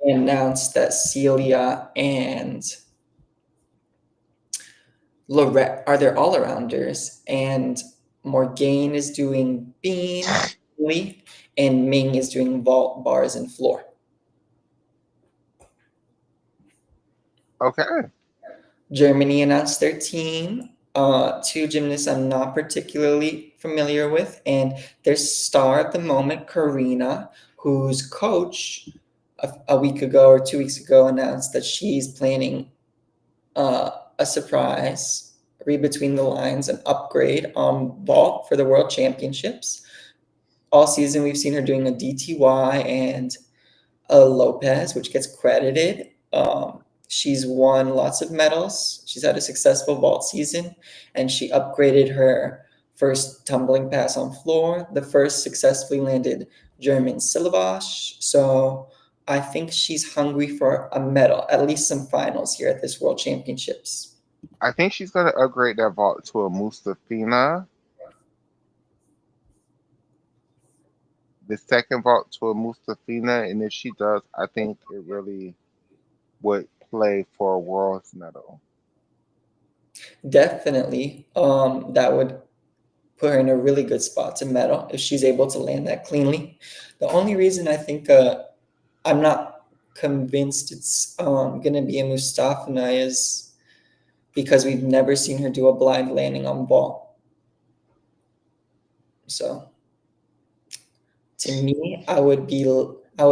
they announced that Celia and Lorette are their all-arounders, and Morgaine is doing bean, Lee, and Ming is doing vault, bars, and floor. Okay. Germany announced their team. Two gymnasts I'm not particularly familiar with, and their star at the moment, Karina, whose coach a week ago or 2 weeks ago announced that she's planning a surprise, read between the lines, an upgrade on vault for the World Championships. All season, we've seen her doing a DTY and a Lopez, which gets credited. She's won lots of medals. She's had a successful vault season, and she upgraded her first tumbling pass on floor, the first successfully landed German syllabus. So I think she's hungry for a medal, at least some finals here at this World Championships. I think she's gonna upgrade that vault to a Mustafina. The second vault to a Mustafina, and if she does, I think it really would play for a world's medal. Definitely, that would put her in a really good spot to medal if she's able to land that cleanly. The only reason I think I'm not convinced it's gonna be a Mustafina is because we've never seen her do a blind landing on ball. So to me, I would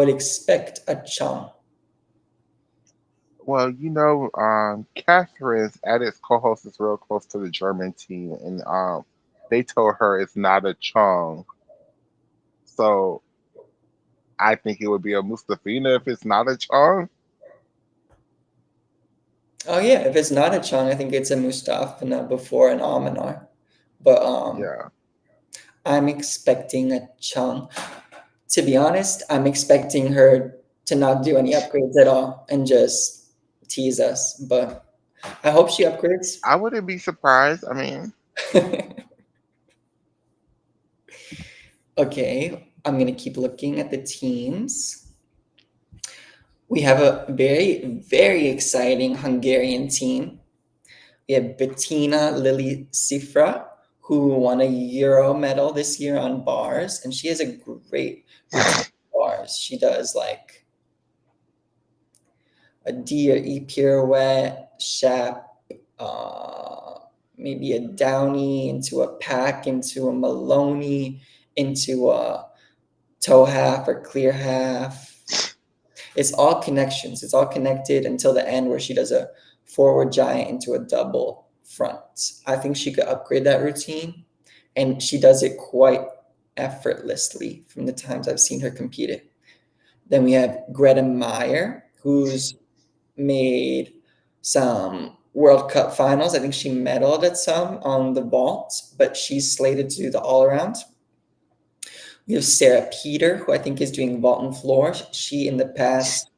expect a Chang. Well, Catherine's Addis co-host is real close to the German team, and they told her it's not a Chung. So I think it would be a Mustafina if it's not a Chung. Oh yeah, if it's not a Chang, I think it's a Mustafina before an Almanar. But Yeah. I'm expecting a Chang. To be honest, I'm expecting her to not do any upgrades at all and just tease us. But I hope she upgrades. I wouldn't be surprised. I mean, Okay, I'm gonna keep looking at the teams. We have a very, very exciting Hungarian team. We have Bettina Lily Sifra, who won a Euro medal this year on bars, and she has a great routine on bars. She does like a D or E pirouette, shap, uh, maybe a downy into a pack, into a Maloney, into a toe half or clear half. It's all connections. It's all connected until the end where she does a forward giant into a double front. I think she could upgrade that routine, and she does it quite effortlessly from the times I've seen her compete it. Then we have Greta Meyer, who's made some World Cup finals. I think she medaled at some on the vault, but she's slated to do the all around. We have Sarah Peter, who I think is doing vault and floor. She in the past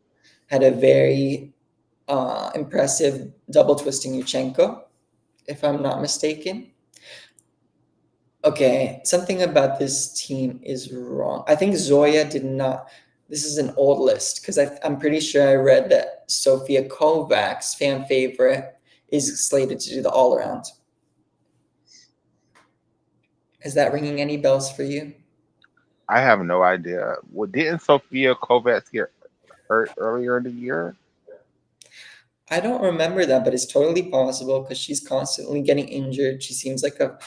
had a very impressive double twisting Yuchenko, if I'm not mistaken. Okay, something about this team is wrong. I think Zoya did not. This is an old list because I'm pretty sure I read that Sofia Kovacs, fan favorite, is slated to do the all around. Is that ringing any bells for you? I have no idea. Well, didn't Sophia Kovacs get hurt earlier in the year? I don't remember that, but it's totally possible because she's constantly getting injured. She seems like a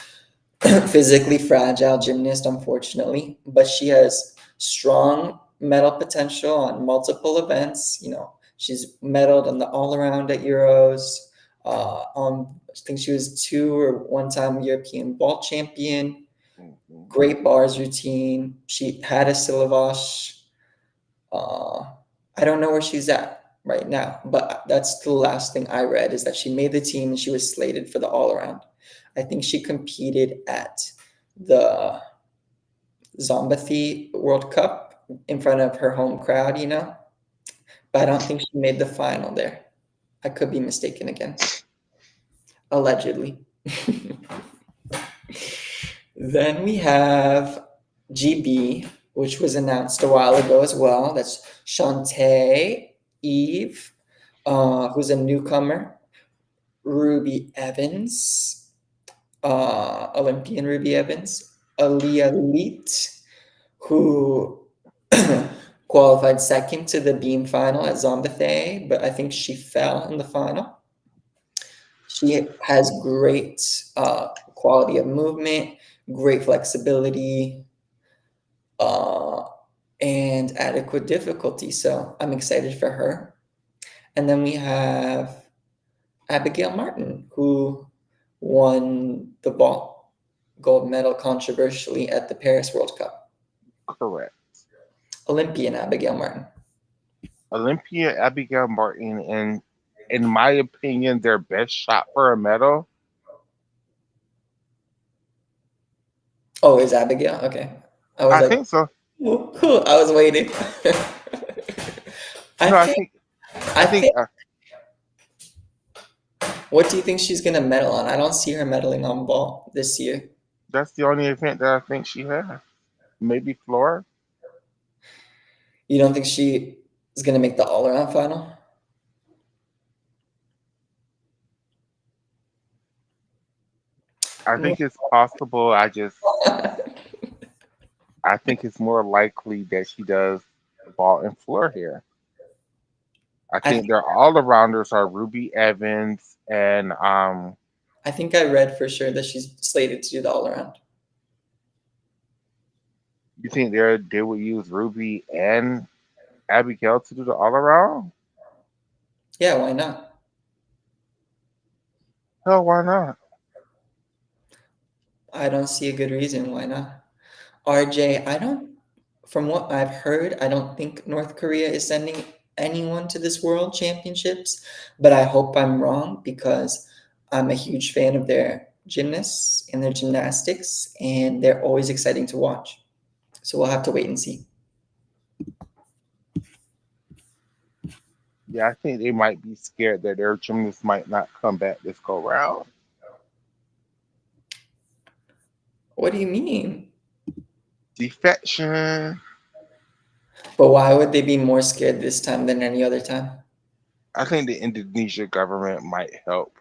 physically fragile gymnast, unfortunately, but she has strong medal potential on multiple events. She's medaled on the all around at Euros. I think she was 2 or 1 time European ball champion. Mhm. Great bars routine. She had a Silavash. Uh, I don't know where she's at right now, but that's the last thing I read is that she made the team and she was slated for the all around. I think she competed at the Zombathy World Cup in front of her home crowd, but I don't think she made the final there. I could be mistaken again. Allegedly. Then we have GB, which was announced a while ago as well. That's Shantae Eve, who's a newcomer. Ruby Evans, Olympian Ruby Evans, Aaliyah Leet, who qualified second to the beam final at Zombethay, but I think she fell in the final. She has great quality of movement, great flexibility, uh, and adequate difficulty. So I'm excited for her. And then we have Abigail Martin, who won the ball gold medal controversially at the Paris World Cup. Correct. Olympian Abigail Martin. Olympia Abigail Martin, and in my opinion, their best shot for a medal. Oh, is Abigail? Okay. I was I like, think so. I was waiting. I No, think, I I think think, what do you think she's going to medal on? I don't see her medaling on ball this year. that's the only event that I think she has. Maybe floor. You don't think she is going to make the all around final? I think it's possible. I think it's more likely that she does ball and floor here. I I think think, their all arounders are Ruby Evans and I think I read for sure that she's slated to do the all around. you think they would use Ruby and Abigail to do the all around? Yeah, why not? Hell, why not? I don't see a good reason why not. RJ, I don't, from what I've heard, I don't think North Korea is sending anyone to this world championships, but I hope I'm wrong because I'm a huge fan of their gymnasts and their gymnastics, and they're always exciting to watch. So we'll have to wait and see. Yeah, I think they might be scared that their gymnasts might not come back this go round. What do you mean? Defection. But why would they be more scared this time than any other time? I think the Indonesia government might help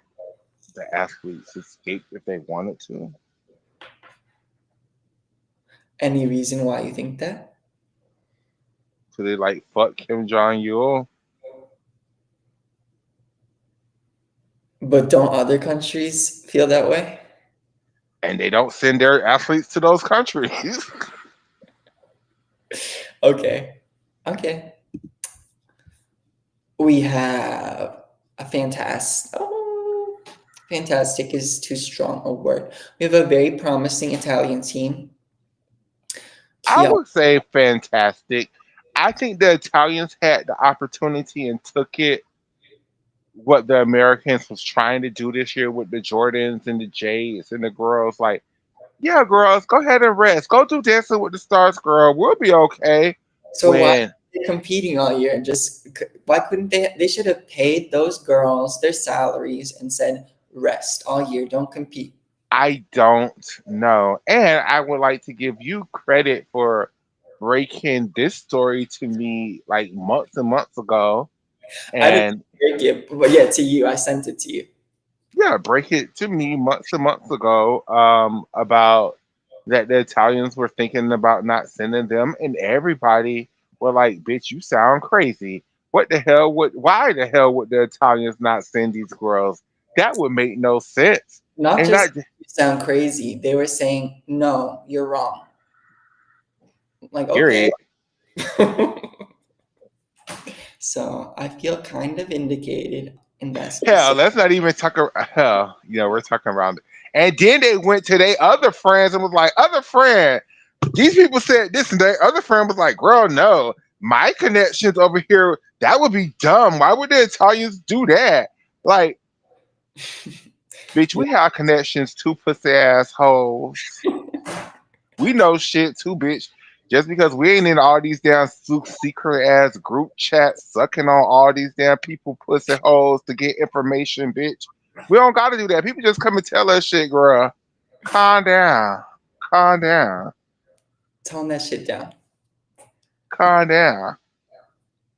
the athletes escape if they wanted to. Any reason why you think that? So they like fuck Kim Jong Il, But don't other countries feel that way? and they don't send their athletes to those countries. Okay. Okay. We have a fantastic. Oh, fantastic is too strong a word. We have a very promising Italian team. I Kia. would say fantastic. I think the Italians had the opportunity and took it. What the Americans was trying to do this year with the Jordans and the Jades and the girls, like, yeah, girls, go ahead and rest. Go do Dancing with the Stars, girl. We'll be okay. So why are When they competing all year? And just why couldn't they? They should have paid those girls their salaries and said rest all year. Don't compete. I don't know. And I would like to give you credit for breaking this story to me like months and months ago. I didn't And break it, but yeah, to you, I sent it to you. yeah, break it to me months and months ago about that the Italians were thinking about not sending them, and everybody were like, "Bitch, you sound crazy. What the hell would? Why the hell would the Italians not send these girls? That would make no sense." Not And just that you sound crazy. They were saying no, you're wrong. Like okay. period. So I feel kind of vindicated in that Hell, specific. let's not even talk. Hell, we're talking around it. And then they went to their other friends and was like, "Other friend, these people said this," and their other friend was like, "Girl, no, my connections over here, that would be dumb. Why would the Italians do that? Like, bitch, Yeah. we have connections to pussy assholes. We know shit too, bitch. Just because we ain't in all these damn secret ass group chats sucking on all these damn people pussy holes to get information, bitch. We don't gotta do that. People just come and tell us shit, girl. Calm down. Calm down. Tone that shit down. Calm down.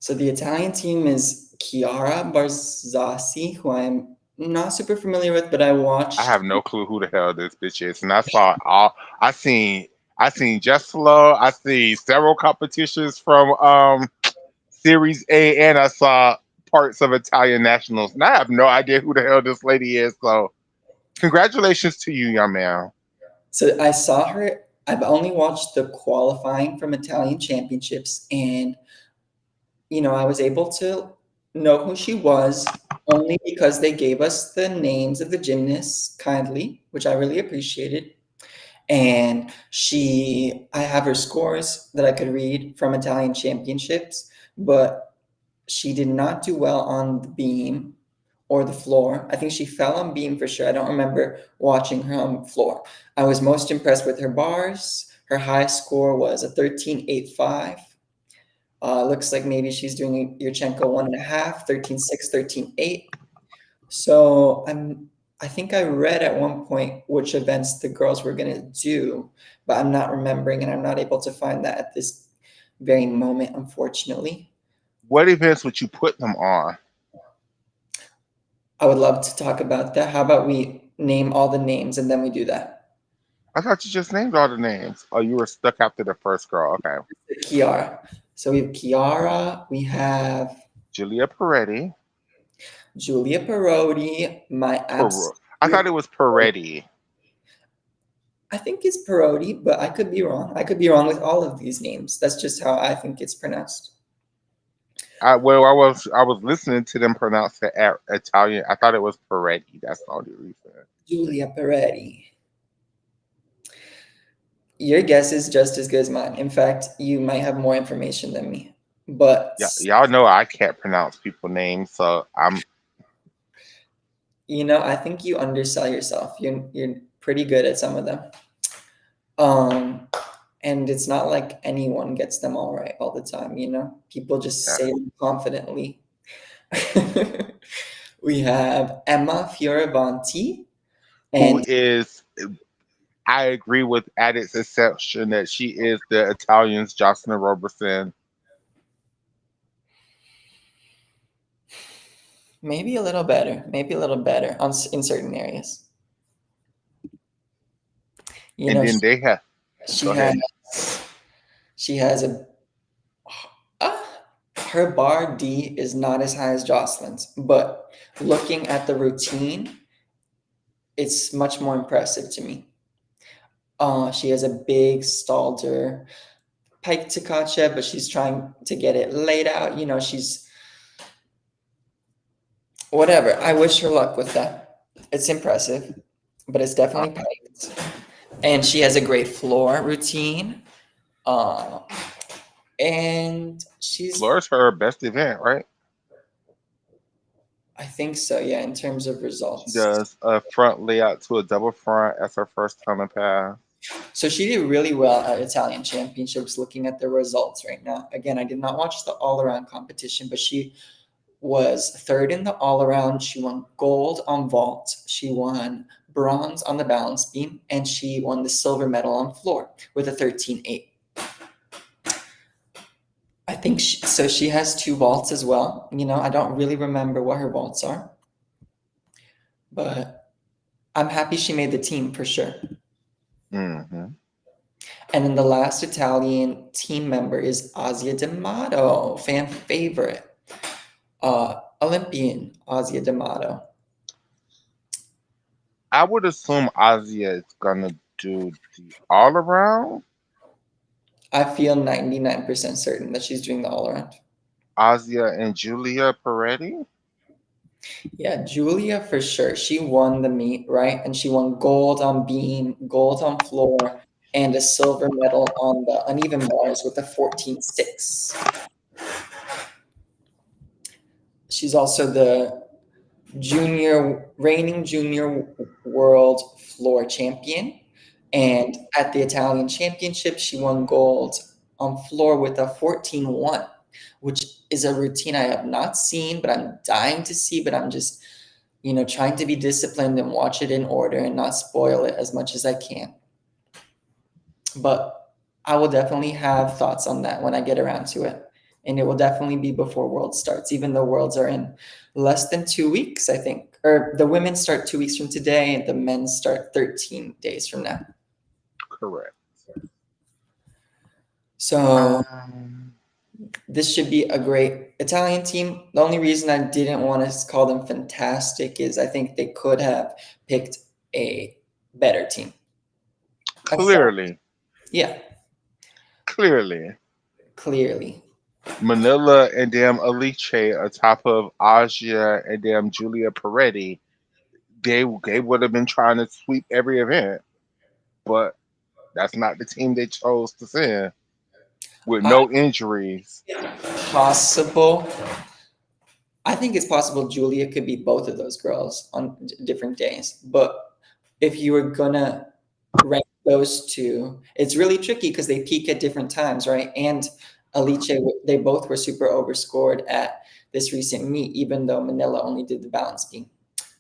So the Italian team is Chiara Barzasi, who I'm Not super familiar with, but I I watched. have no clue who the hell this bitch is. And I saw all I seen I seen Jessalo, I seen several competitions from Series A, and I saw parts of Italian Nationals. And I have no idea who the hell this lady is. So congratulations to you, young man. So I saw her. I've only watched the qualifying from Italian championships, and I was able to know who she was only because they gave us the names of the gymnasts kindly, which I really appreciated. And I have her scores that I could read from Italian championships, but she did not do well on the beam or the floor. I think she fell on beam for sure. I don't remember watching her on floor. I was most impressed with her bars. Her highest score was a 13.85. Looks like maybe she's doing Yurchenko 1.5, 13.6, 13.8. So I think I read at one point which events the girls were gonna do, but I'm not remembering and I'm not able to find that at this very moment, unfortunately. What events would you put them on? I would love to talk about that. How about we name all the names and then we do that? I thought you just named all the names. Oh, you were stuck after the first girl. Okay. Kiara. So we have Kiara, we have Julia Peretti. Julia Perotti, my I thought absolute. it was Peretti. I think it's Perotti, but I could be wrong. I could be wrong with all of these names. That's just how I think it's pronounced. I was listening to them pronounce it Italian. I thought it was Peretti. That's the only reason. Julia Peretti. Your guess is just as good as mine. In fact, you might have more information than me. But Yeah, y'all know I can't pronounce people names, so I'm I think you undersell yourself. You're pretty good at some of them. Um, and it's not like anyone gets them all right all the time. People just yeah. say them confidently. We have Emma Fioravanti Who and is? I agree with Addict's exception that she is the Italians Jocelyn Robertson. maybe a little better in certain areas. You And know, then she, they have. she Go has ahead. she has uh, her bar D is not as high as Jocelyn's, but looking at the routine, it's much more impressive to me. She has a big stalder pike to Katja, but she's trying to get it laid out. She's whatever. I wish her luck with that. It's impressive, but it's Uh, definitely piked. And she has a great floor routine. Uh, and Floor's her best event, right? I think so, yeah, in terms of She results. does a front layout to a double front as her first tunnel pass. So she did really well at Italian championships looking at the results right now. Again, I did not watch the all around competition, but she was third in the all around. She won gold on vault. She won bronze on the balance beam, and she won the silver medal on floor with a 13.8. I think so. She has two vaults as well. I don't really remember what her vaults are, but I'm happy she made the team for sure. Hmm. And then the last Italian team member is Asia D'Amato, fan favorite, Olympian Asia D'Amato. I would assume Asia is gonna do the all around. I feel 99% certain that she's doing the all around. Asia and Julia Peretti. Yeah, Julia for sure. She won the meet, right? And she won gold on beam, gold on floor, and a silver medal on the uneven bars with a 14.6. She's also the reigning junior world floor champion. And at the Italian championship, she won gold on floor with a 14.1, which is a routine I have not seen, but I'm dying to see. But I'm just, trying to be disciplined and watch it in order and not spoil it as much as I can. But I will definitely have thoughts on that when I get around to it. And it will definitely be before Worlds starts, even though Worlds are in less than 2 weeks, I think. or the women start 2 weeks from today, and the men start 13 days from now. Correct. So Um, this should be a great Italian team. The only reason I didn't want to call them fantastic is I think they could have picked a better team. clearly, Yeah, clearly, clearly. Manila and damn Alice atop of Asia and damn Julia Peretti, they would have been trying to sweep every event, but that's not the team they chose to send with I no injuries. possible. I think it's possible Julia could be both of those girls on different days. But if you were gonna rank those two, it's really tricky because they peak at different times, right? And Alice, they both were super overscored at this recent meet, even though Manila only did the balance beam.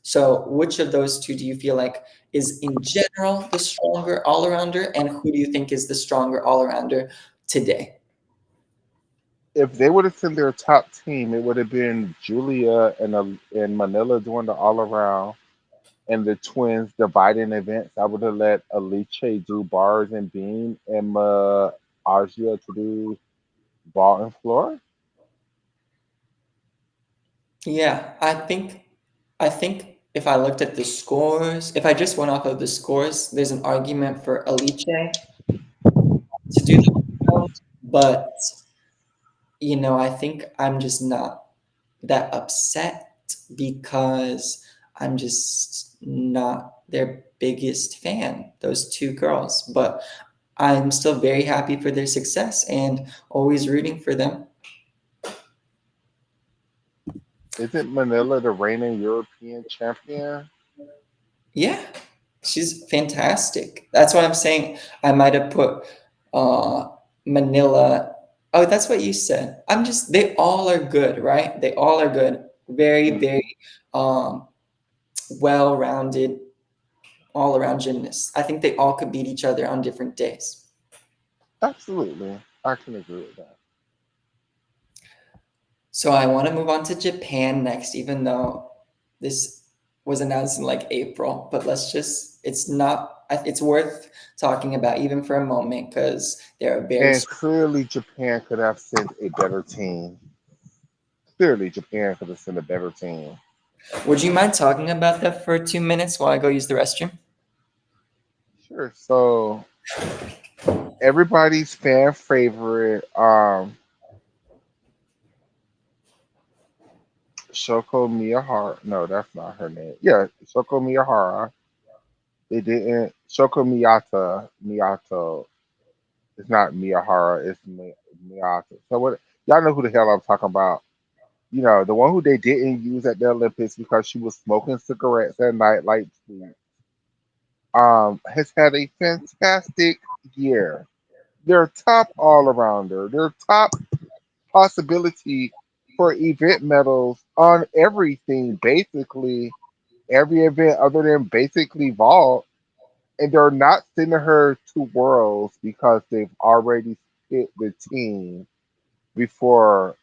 So, which of those two do you feel like is in general the stronger all arounder, and who do you think is the stronger all arounder today? If they would have sent their top team, it would have been Julia and Manila doing the all around, and the twins dividing events. I would have let Alice do bars and beam, and Asia to do ball and floor. Yeah, I think if I looked at the scores, if I just went off of the scores, there's an argument for Alice to do the round, but I think I'm just not that upset because I'm just not their biggest fan, those two girls. But I'm still very happy for their success and always rooting for them. Isn't Manila the reigning European champion? Yeah, she's fantastic. That's why I'm saying I might have put uh Manila. Oh, that's what you said. They all are good, right? They all are good. Very, very Hmm. um well-rounded all-around gymnasts. I think they all could beat each other on different days. Absolutely, I can agree with that. So I want to move on to Japan next, even though this was announced in like April. But it's not, it's worth talking about even for a moment because they're a very, And clearly, Japan could have sent a better team. Clearly, Japan could have sent a better team. would you mind talking about that for 2 minutes while I go use the restroom? Sure. So everybody's fan favorite, Shoko Miyahara. No, that's not her name. Yeah, Shoko Miyahara. They didn't. Shoko Miyata. Miyato. It's not Miyahara. It's Miyata. So what? Y'all know who the hell I'm talking about. The one who they didn't use at the Olympics because she was smoking cigarettes at night, like tweet, has had a fantastic year. Their top all arounder, their top possibility for event medals on everything, basically every event other than basically vault, and they're not sending her to Worlds because they've already split the team before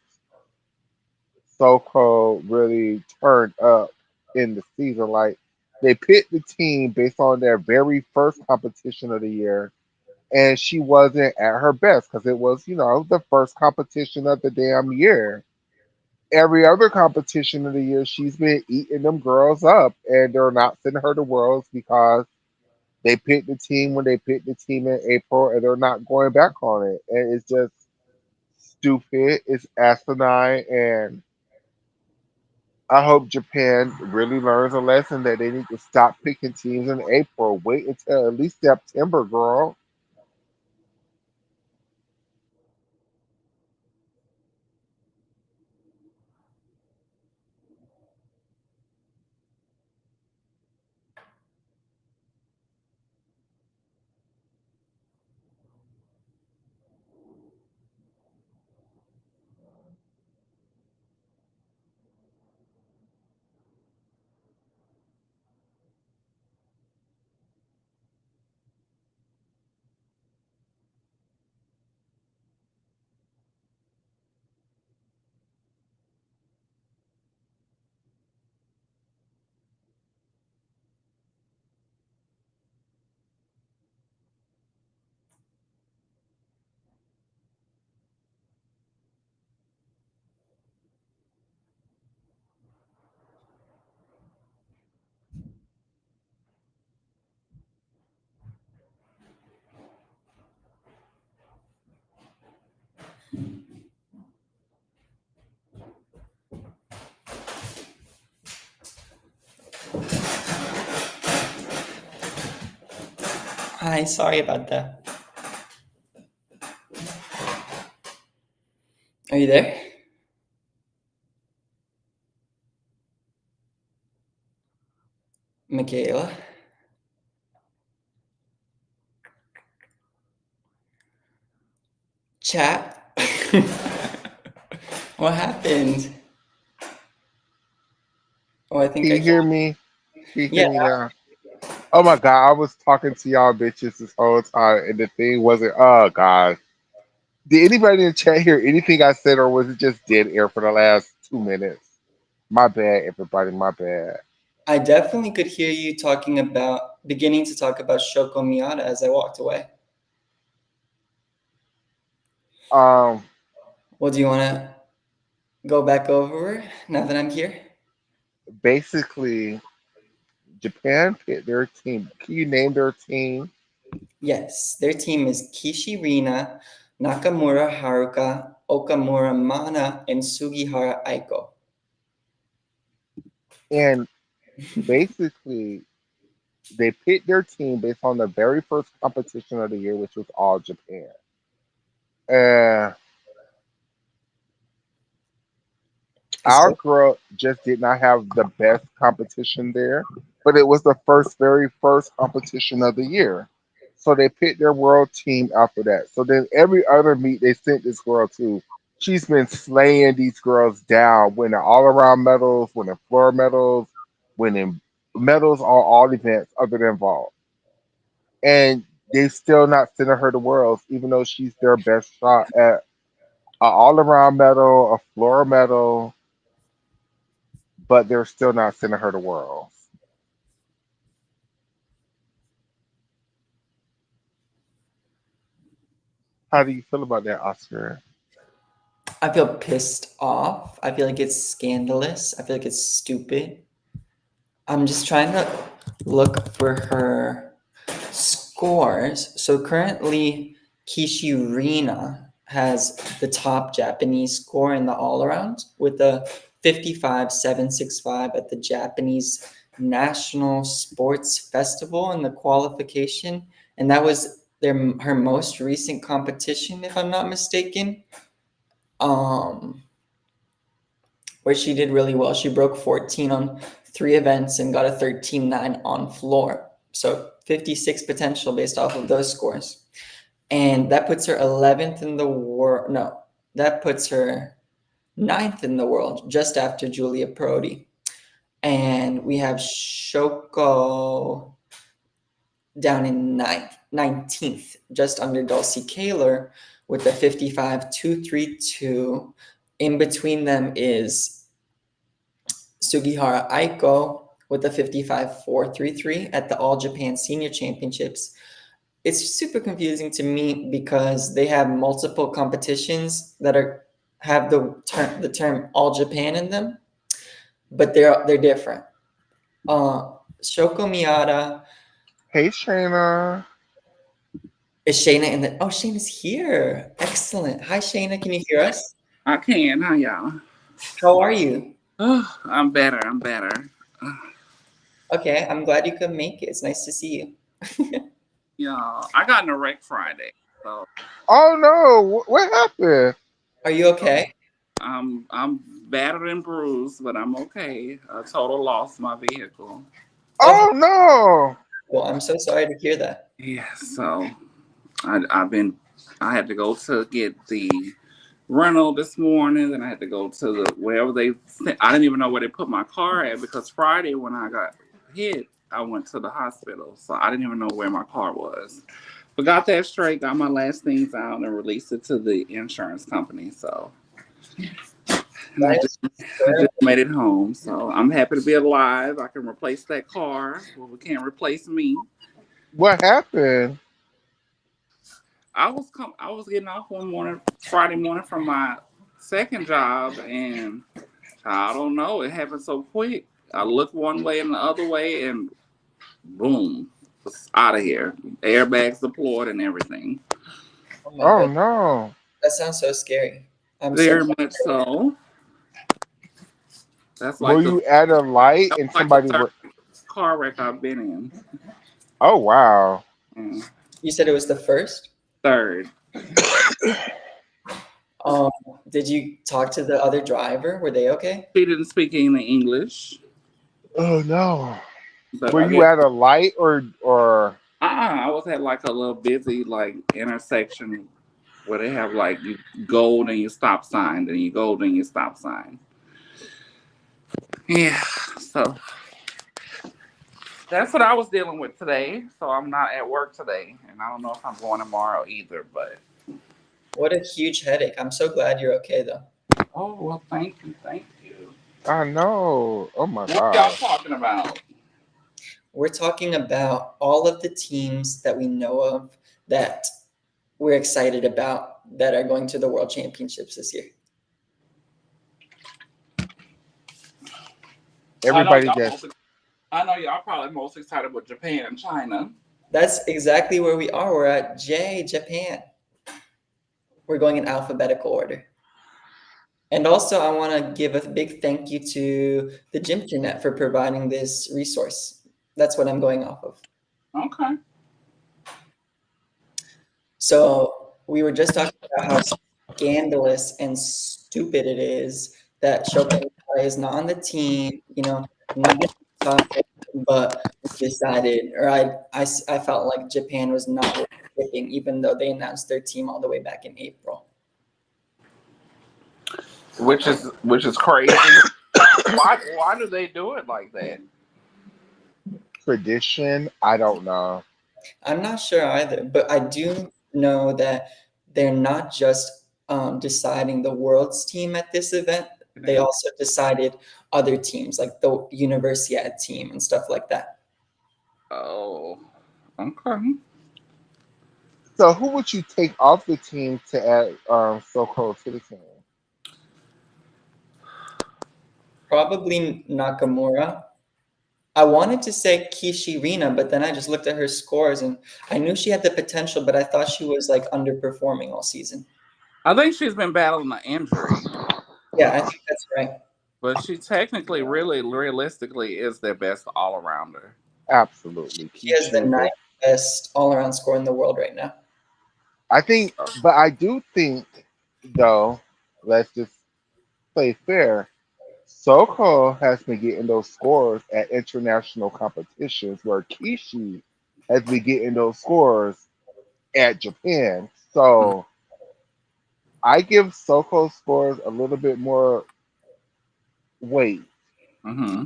Soko really turned up in the season. Like they picked the team based on their very first competition of the year, and she wasn't at her best because it was, the first competition of the damn year. Every other competition of the year, she's been eating them girls up, and they're not sending her to Worlds because they picked the team when they picked the team in April, and they're not going back on it. And it's just stupid. It's asinine, and I hope Japan really learns a lesson that they need to stop picking teams in April. Wait until at least September, girl. Hi, sorry about that. Are you there? Michaela? Chat? What happened? Oh, I think Can I you can. hear me? Can you Yeah, hear me now? Oh my god, I was talking to y'all bitches this whole time, and the thing wasn't. Oh god, did anybody in the chat hear anything I said, or was it just dead air for the last 2 minutes? My bad, everybody. My bad. I definitely could hear you beginning to talk about Shoko Miata as I walked away. Um, Well, do you want to go back over now that I'm here? Basically, Japan picked their team. Can you name their team? Yes, their team is Kishi Rina, Nakamura Haruka, Okamura Mana, and Sugihara Aiko. And basically, they picked their team based on the very first competition of the year, which was All Japan. And It's our so girl just did not have the best competition there, but it was the very first competition of the year. So they picked their world team after that. So then every other meet they sent this girl to, she's been slaying these girls down, winning all around medals, winning floor medals, winning medals on all events other than vault. And they still not sending her to worlds, even though she's their best shot at an all around medal, a floor medal, but they're still not sending her to worlds. How do you feel about that, Oscar? I feel pissed off. I feel like it's scandalous. I feel like it's stupid. I'm just trying to look for her scores. So currently, Kishi Rina has the top Japanese score in the all around with a 55,765 at the Japanese National Sports Festival in the qualification. And that was her most recent competition, if I'm not mistaken. Um, where she did really well. She broke 14 on 3 events and got a 13.9 on floor. So 56 potential based off of those scores. And that puts her 11th in the world. No, that puts her ninth in the world, just after Julia Prodi. And we have Shoko down in 19th, just under Dulcie Kaler with the 55,232. In between them is Sugihara Aiko with the 55,433 at the All Japan Senior Championships. It's super confusing to me because they have multiple competitions that have the term All Japan in them, but they're different. Shoko Miata Hey, Shayna. is Shayna in the. Oh, Shayna's here. Excellent. Hi, Shayna. Can you hear us? I can. How y'all? How are you? Oh, I'm better. I'm better. Uh, Okay, I'm glad you could make it. It's nice to see you. y'all, I got in a wreck Friday, so Oh no, what happened? Are you okay? I'm battered and bruised, but I'm okay. I total lost my vehicle. Oh, Oh no. well, I'm so sorry to hear that. Yeah, so I've been. I had to go to get the rental this morning, then I had to go to the wherever they. I didn't even know where they put my car at because Friday when I got hit, I went to the hospital, so I didn't even know where my car was. But got that straight, got my last things out, and released it to the insurance company. So, and That is I just terrible. made it home. So I'm happy to be alive. I can replace that car. Well, it can't replace me. What happened? I was getting off one morning, Friday morning from my second job, and I don't know. It happened so quick. I looked one way and the other way, and boom, was out of here. Airbags deployed and everything. Oh my Oh god, no. that sounds so scary. I'm so Very much so. That's Were like the you at a light that's and like the somebody third were? car wreck I've been in. Oh wow. Mm. You said it was the first. Third. Um, did you talk to the other driver? Were they okay? She didn't speak any English, Oh no. but Were I you guess at a light or I was at like a little busy like intersection where they have like you go and your stop sign, then you go and your stop sign. Yeah, so that's what I was dealing with today. So I'm not at work today, and I don't know if I'm going tomorrow either. But What a huge headache. I'm so glad you're okay though. oh well, thank you, thank you. I know. Oh my What y'all god. talking about? We're talking about all of the teams that we know of that we're excited about that are going to the World Championships this year. I know Everybody y'all that's most. I know y'all probably most excited with Japan and China. That's exactly where we are. We're at Japan. We're going in alphabetical order. And also, I want to give a big thank you to the Gymternet for providing this resource. That's what I'm going off of. Okay. So we were just talking about how scandalous and stupid it is that Shoka is not on the team, not in the topic, but we decided, or I felt like Japan was not worth picking, even though they announced their team all the way back in April. Which is crazy. Why do they do it like that? tradition, I don't know. I'm not sure either, but I do know that they're not just deciding the world's team at this event. They also decided other teams, like the Universiad team and stuff like that. Oh, okay. So who would you take off the team to add Soko to the team? Probably Nakamura. I wanted to say Kishirina, but then I just looked at her scores and I knew she had the potential, but I thought she was like underperforming all season. I think she's been battling an injury, Yeah, I think that's right. but she technically, really, realistically, is their best all arounder. Absolutely. She has the Kishi ninth is best all-around score in the world right now. I think but I do think though, let's just play fair. Soko has been getting those scores at international competitions where Kishi has been getting those scores at Japan. So I give Soko scores a little bit more weight. Mm-hmm.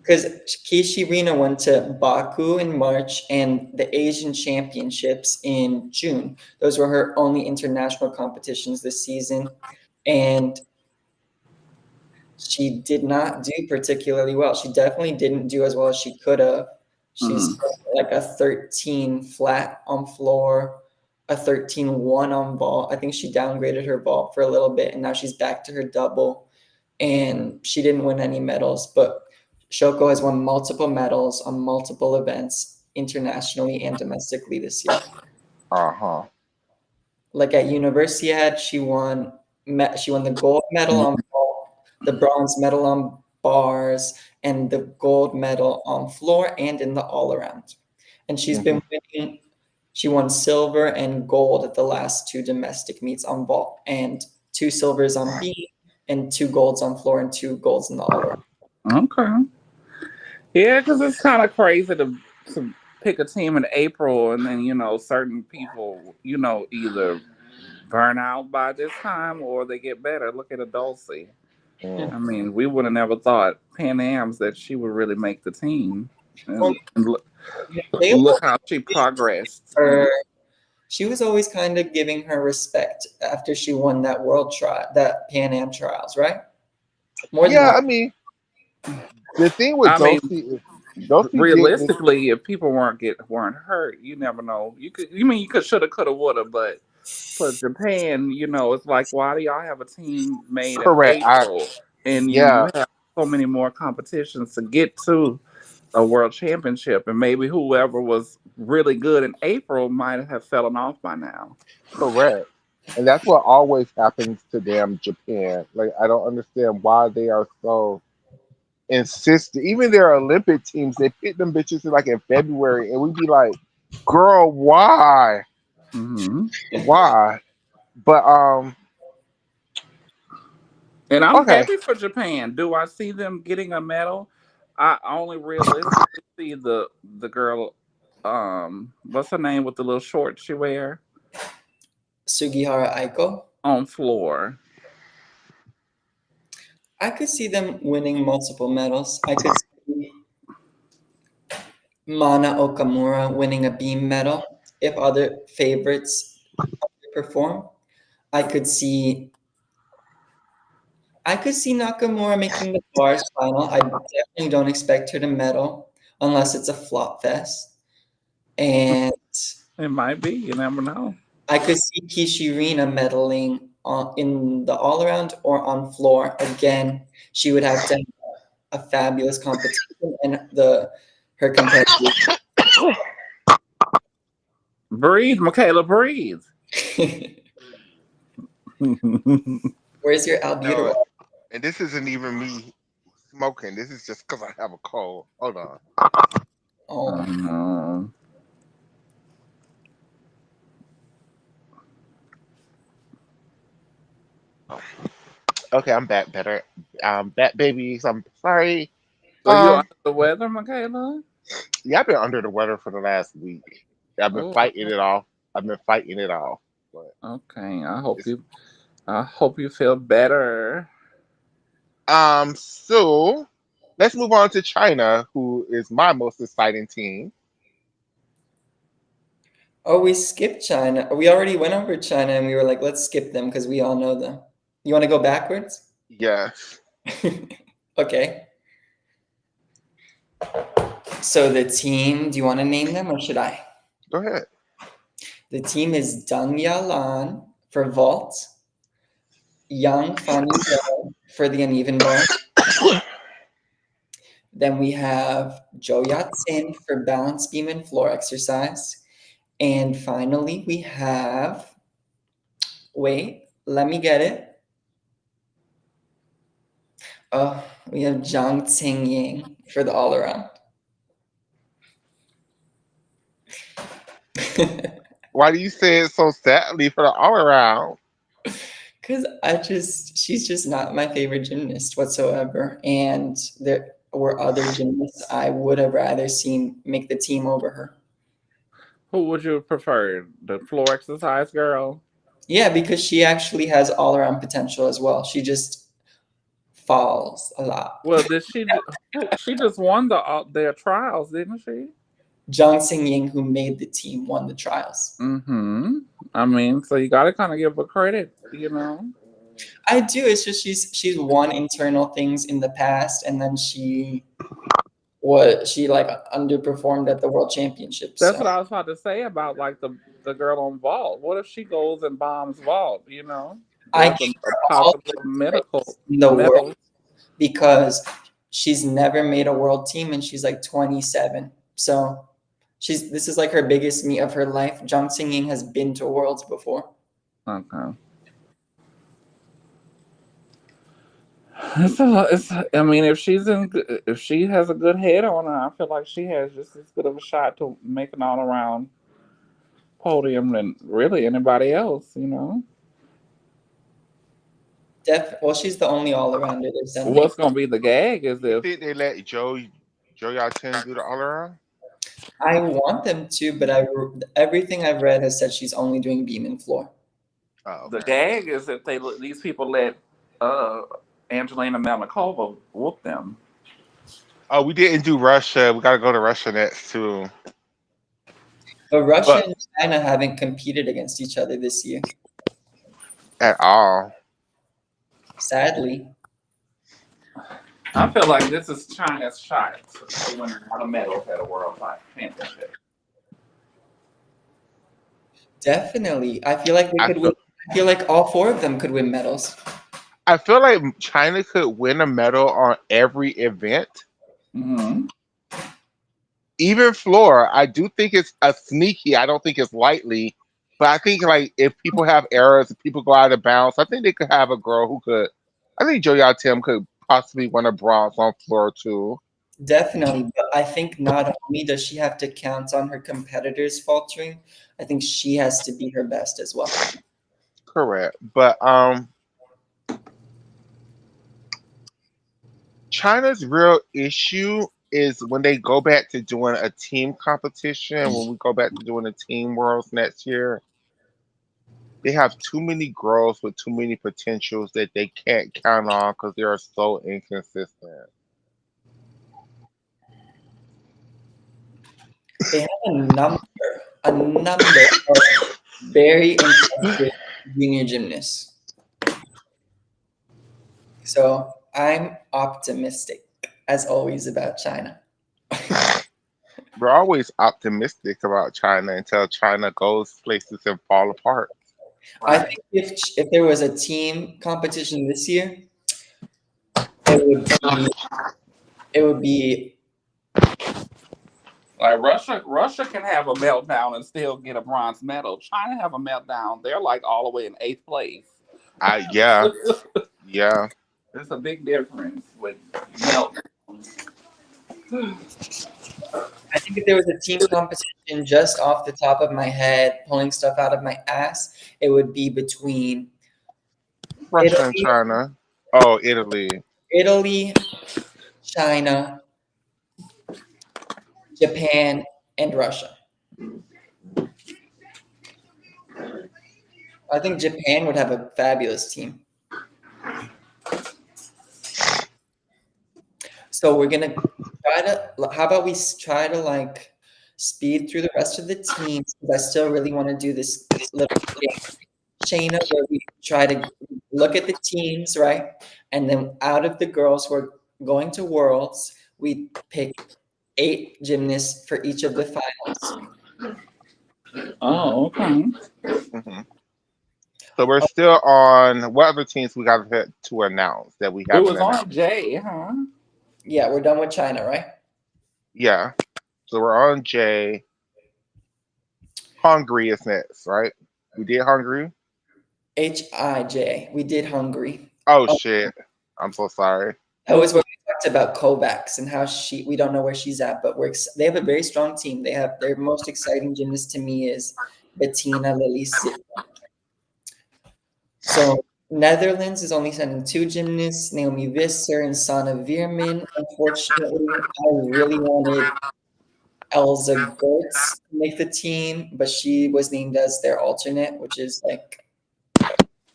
Because Kishirina went to Baku in March and the Asian Championships in June. Those were her only international competitions this season. And she did not do particularly well. She definitely didn't do as well as she could have. She's Mm-hmm. like a 13 flat on floor, a 13-1 on vault. I think she downgraded her vault for a little bit, and now she's back to her double. And she didn't win any medals, but Shoko has won multiple medals on multiple events internationally and domestically this year. Uh huh. Like at Universiad, she won the gold medal on vault, the bronze medal on bars, and the gold medal on floor and in the all around. And she's Hmm. been winning. She won silver and gold at the last two domestic meets on vault, and two silvers on beam, and two golds on floor, and two golds in the all around. Okay. Yeah, because it's kind of crazy to pick a team in April and then certain people either burn out by this time or they get better. Look at Adulcie. I mean, we would have never thought Pan Am's that she would really make the team, Well, and they look how she progressed. her she was always kind of giving her respect after she won that world trial, that Pan Am trials, right? More than Yeah, not. I mean the thing with I mean, Dulcie is Dulcie did this. realistically, if people weren't hurt, you never know. You could shoulda coulda woulda, but for Japan, it's like why do y'all have a team made in Correct. April and you Yeah, have so many more competitions to get to a world championship, and maybe whoever was really good in April might have fallen off by now. correct. And that's what always happens to damn Japan. Like I don't understand why they are so insistent. Even their Olympic teams, they pick them bitches in like in February, and we'd be like, Girl, why? Hmm. Why? But And I'm okay. happy for Japan. Do I see them getting a medal? I only realistically see the girl, what's her name with the little shorts she wear Sugihara Aiko. on floor. I could see them winning multiple medals. I could see Mana Okamura winning a beam medal if other favorites perform. I could see I could see Nakamura making the bars final. I definitely don't expect her to medal unless it's a flop fest. And It might be. You never know. I could see Kishirina medaling in the all around or on floor. Again, she would have to have a fabulous competition, and the her competitors. Breathe, Michaela, breathe. Where's your No, albuterol? and this isn't even me smoking. This is just because I have a cold. Hold on. Oh, No. Okay, I'm back better. Back babies. I'm sorry. Are you under Um, the weather, Michaela? yeah, I've been under the weather for the last week. I've been Oh, fighting it off. I've been fighting it off. But okay. I hope it's you. I hope you feel better. so let's move on to China, who is my most exciting team. oh, we skipped China. We already went over China, and we were like, let's skip them because we all know them. You want to go backwards? Yes. Okay. So the team, do you want to name them or should I? Go ahead. The team is Deng Yalan for vault, Yang Fanyu for the uneven bar. Then we have Jo Yat-sin for balance beam and floor exercise. And finally, we have, wait, let me get it. Oh, we have Zhang Tingying for the all around. Why do you say it so sadly for the all around? Because she's just not my favorite gymnast whatsoever. And there were other gymnasts I would have rather seen make the team over her. Who would you prefer? The floor exercise girl? Yeah, because she actually has all around potential as well. She just falls a lot. Well, did she? She just won their trials, didn't she? Zhang Xingying, who made the team, won the trials. Mm-hmm. I mean, so you got to kind of give her credit, you know. I do. It's just she's won internal things in the past, and then she like underperformed at the World Championships. That's So what I was about to say about like the girl on vault. What if she goes and bombs vault? You know, I there's give a her all possible the medical credits in the world medal. because she's never made a world team, and she's like 27. So this is like her biggest meet of her life. Zhang Xingying has been to worlds before. Okay. I mean, if she has a good head on her, I feel like she has just as good of a shot to make an all around podium than really anybody else. You know, Well, she's the only all-arounder they're sending. what's gonna be the gag is You if think they let Joe Yao-Tin do the all around? I want them to, but everything I've read has said she's only doing beam and floor. Oh, the okay. gag is if these people let uh Angelina Melnikova whoop them. Oh, we didn't do Russia. We got to go to Russia next too. But Russia But and China haven't competed against each other this year, At all. sadly. I feel like this is China's shot to win a lot of medals at a World Championship. Definitely. I feel like they I could win. feel I feel like all four of them could win medals. I feel like China could win a medal on every event. Hmm. Even floor, I do think it's a sneaky. I don't think it's lightly, but I think like if people have errors, if people go out of bounds, I think they could have a girl who could. I think Jo Yao Tim could possibly win a bronze on floor too. Definitely, but I think not only does she have to count on her competitors faltering, I think she has to be her best as well. Correct. But China's real issue is when they go back to doing a team competition, when we go back to doing the team worlds next year, they have too many girls with too many potentials that they can't count on because they are so inconsistent. They have a number of very impressive junior gymnasts. So I'm optimistic, as always, about China. We're always optimistic about China until China goes places and fall apart. I Right. think if there was a team competition this year, it would be it would be Like Russia can have a meltdown and still get a bronze medal. China have a meltdown. They're like all the way in eighth place. Yeah, yeah. There's a big difference with meltdowns. I think if there was a team competition just off the top of my head, pulling stuff out of my ass, it would be between Russia and Italy, China. Oh, Italy. Italy, China, Japan, and Russia. I think Japan would have a fabulous team. So we're gonna try to. How about we try to like speed through the rest of the teams? Because I still really want to do this little game, Shayna, where we try to look at the teams, right? And then out of the girls who are going to Worlds, we pick 8 gymnasts for each of the finals. Oh, okay. Hmm. So we're still on what other teams we got to announce that we It haven't was on announced? Jay, huh? Yeah, we're done with China, right? Yeah. So we're on J. Hungary is next, right? We did Hungary. HIJ. We did Hungary. Oh Oh, shit. I'm so sorry. that was where we talked about Kovacs and how we don't know where she's at, but they have a very strong team. They have their most exciting gymnast to me is Bettina Lelisi. So Netherlands is only sending 2 gymnasts, Naomi Visser and Sana Veerman. Unfortunately, I really wanted Elza Gertz to make the team, but she was named as their alternate, which is like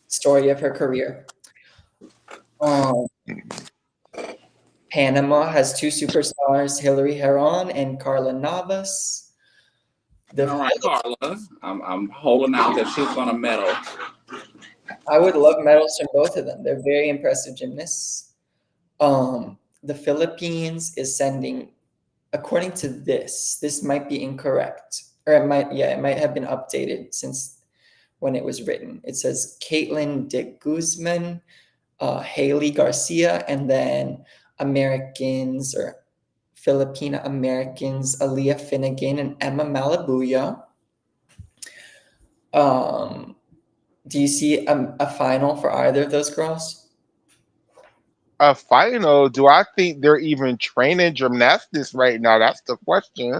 story of her career. Um, Panama has 2 superstars, Hillary Heron and Carla Navas. The All right, Carla. I'm holding out that she's gonna medal. I would love medals from both of them. They're very impressive gymnasts. The Philippines is sending, according to this might be incorrect, or it might have been updated since when it was written. It says Caitlin de Guzman, Haley Garcia, and then Americans or Filipina Americans, Aaliyah Finnegan and Emma Malabuyo. Um, do you see a final for either of those girls? A final? Do I think they're even training gymnastics right now? That's the question.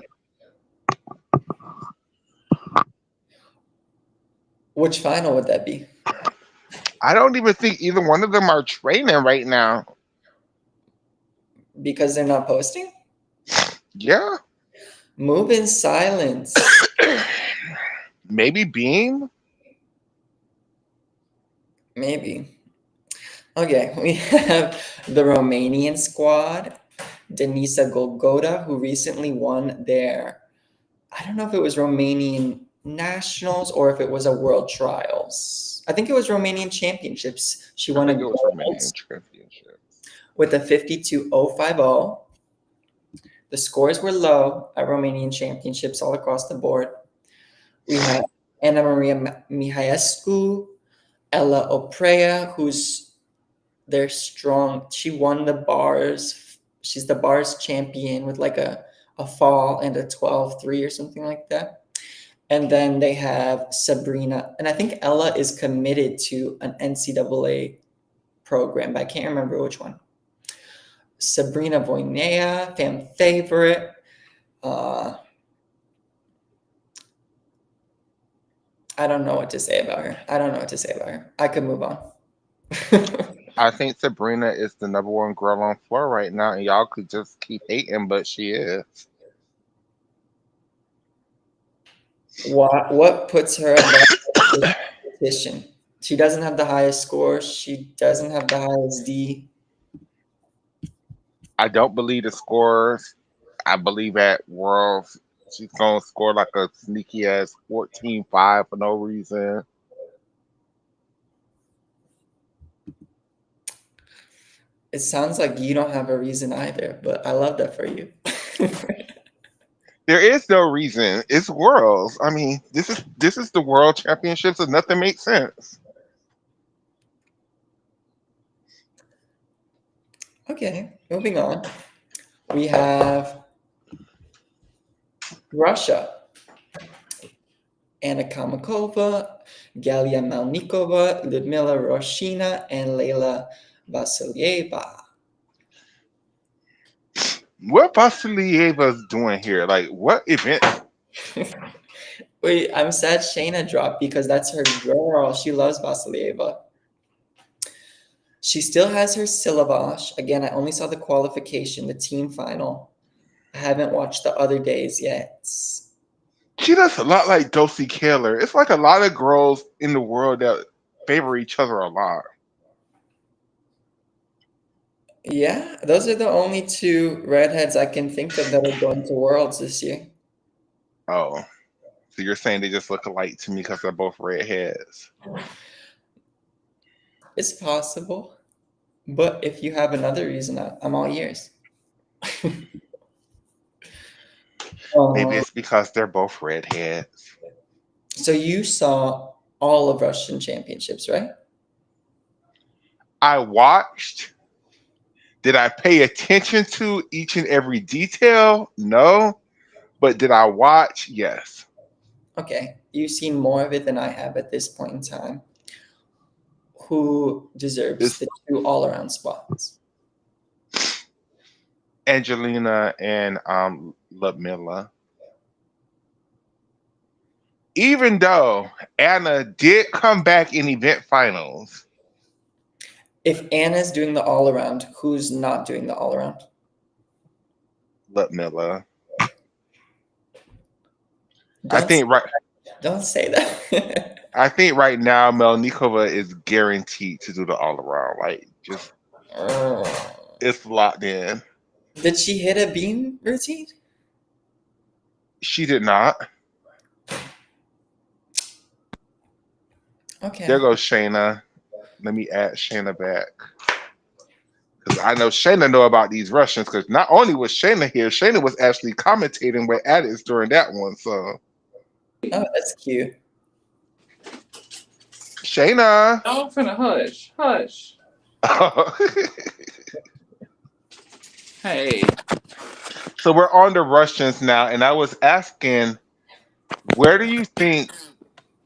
Which final would that be? I don't even think either one of them are training right now. Because they're not posting? Yeah. Move in silence. Maybe Beam? Maybe. Okay, we have the Romanian squad, Denisa Golgota, who recently won their, I don't know if it was Romanian nationals or if it was a world trials. I think it was Romanian championships. She I won a think it was gold Romanian championship. with a 52.050. The scores were low at Romanian championships all across the board. We have Anna Maria Mihaescu, Ella Oprea, who's their strong. She won the bars. She's the bars champion with like a fall and a 12-3 or something like that. And then they have Sabrina. And I think Ella is committed to an NCAA program, but I can't remember which one. Sabrina Voinea, fan favorite. Uh, I don't know what to say about her. I don't know what to say about her. I could move on. I think Sabrina is the number one girl on floor right now, and y'all could just keep hating, but she is. What puts her above the competition? She doesn't have the highest score. She doesn't have the highest D. I don't believe the scores. I believe at Worlds she's gonna score like a sneaky ass 14-5 for no reason. It sounds like you don't have a reason either, but I love that for you. There is no reason. It's Worlds. I mean, this is the World Championships, and nothing makes sense. Okay, moving on. We have Russia. Anna Kamakova, Galia Malnikova, Lyudmila Roshina, and Leila Vasilieva. What Vasilieva's doing here? Like, what event? Wait, I'm sad Shayna dropped because that's her girl. She loves Vasilieva. She still has her syllabus. Again, I only saw the qualification, the team final. I haven't watched the other days yet. She does a lot like Dulcie Keller. It's like a lot of girls in the world that favor each other a lot. Yeah, those are the only two redheads I can think of that are going to Worlds this year. Oh, so you're saying they just look alike to me because they're both redheads? It's possible. But if you have another reason, I'm all ears. Maybe Uh, it's because they're both redheads. so you saw all of Russian championships, right? I watched. Did I pay attention to each and every detail? No. But did I watch? Yes. Okay, you've seen more of it than I have at this point in time. Who deserves It's the two all-around spots? Angelina and Ludmilla. Even though Anna did come back in event finals, If Anna's doing the all-around, who's not doing the all-around? Ludmilla. I Don't think right don't say that. I think right now Melnikova is guaranteed to do the all around. Like just it's locked in. Did she hit a beam routine? She did not. There Okay. goes Shayna. Let me add Shayna back. Because I know Shayna know about these Russians. Because not only was Shayna here, Shayna was actually commentating with Addis during that one. So Oh, that's cute. Shayna. Oh, finna hush, hush. Hey, So we're on the Russians now, and I was asking, where do you think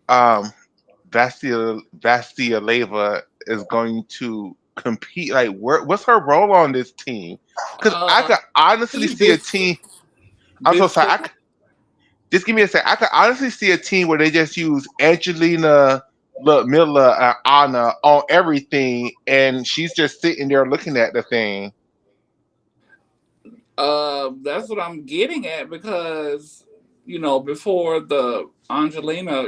um, Vasileva is going to compete? Like, what's her role on this team? Because I uh, could honestly see a this team. I'm so sorry. before Just give me a sec. I could honestly see a team where they just use Angelina, Ludmilla, and Anna on everything, and she's just sitting there looking at the thing. that's what I'm getting at because before the Angelina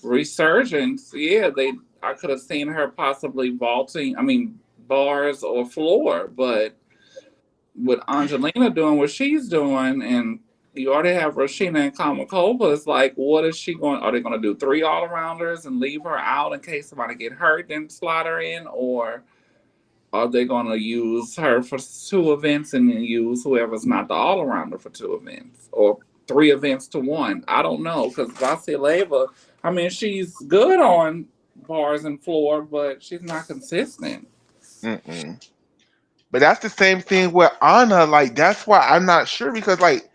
resurgence, yeah, they I could have seen her possibly vaulting. I mean, bars or floor, but with Angelina doing what she's doing, and you already have Rashina and Kamakova, it's like, what is she going? Are they going to do three all arounders and leave her out in case somebody get hurt, then slot her in, or are they going to use her for two events and then use whoever's not the all arounder for two events or three events to one? I don't know because Vasileva, I mean, she's good on bars and floor, but she's not consistent. Mm-mm. But that's the same thing with Anna. Like, that's why I'm not sure because, like,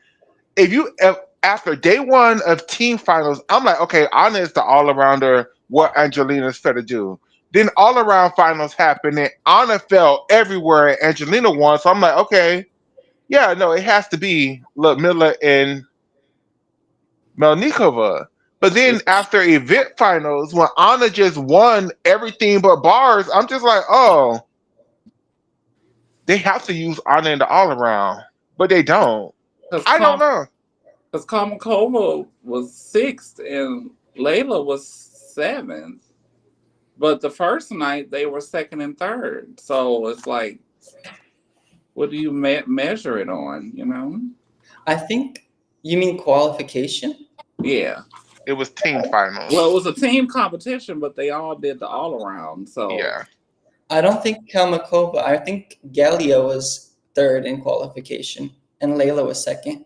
if after day one of team finals, I'm like, okay, Anna is the all arounder. What Angelina's fair to do. Then all around finals happened and Anna fell everywhere and Angelina won. So I'm like, okay, yeah, no, it has to be Ludmilla and Melnikova. But then after event finals, when Anna just won everything but bars, I'm just like, oh, they have to use Anna in the all around, but they don't. Because I don't know. Kamakova was sixth and Layla was seventh. But the first night they were second and third. So it's like, what do you measure it on? You know? I think you mean qualification. Yeah. It was team Well, it finals. was a team competition, but they all did the all around. So Yeah. I don't think Kalmakova. I think Galia was third in qualification, and Layla was second.